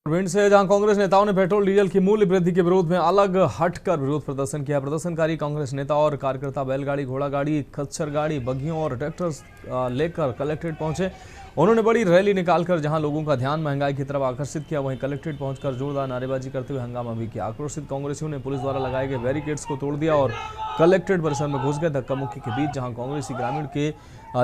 भिंड से जहां कांग्रेस नेताओं ने पेट्रोल डीजल की मूल्य वृद्धि के विरोध में अलग हटकर विरोध प्रदर्शन किया। प्रदर्शनकारी कांग्रेस नेता और कार्यकर्ता बैलगाड़ी, घोड़ा गाड़ी, खच्चर गाड़ी, बग्घियों और ट्रैक्टर लेकर कलेक्ट्रेट पहुंचे। उन्होंने बड़ी रैली निकालकर जहां लोगों का ध्यान महंगाई की तरफ आकर्षित किया, वहीं कलेक्ट्रेट पहुंचकर जोरदार नारेबाजी करते हुए हंगामा भी किया। आक्रोशित कांग्रेसियों ने पुलिस द्वारा लगाए गए बैरिकेड्स को तोड़ दिया और कलेक्ट्रेट परिसर में घुस गए। धक्का मुक्की के बीच जहां कांग्रेसी ग्रामीण के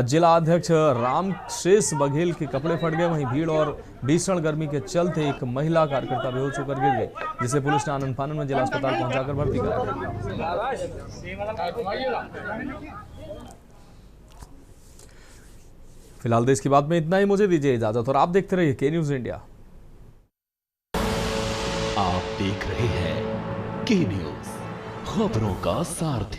जिला अध्यक्ष रामशेष बघेल के कपड़े फट गए, वहीं भीड़ और भीषण गर्मी के चलते एक महिला कार्यकर्ता बेहोश होकर गिर गई, जिसे पुलिस ने आनंद फानन में जिला अस्पताल पहुंचाकर भर्ती कराया। फिलहाल देश की बात में इतना ही। मुझे दीजिए इजाजत और आप देखते रहिए के न्यूज इंडिया। आप देख रहे हैं के न्यूज, खबरों का सारथी।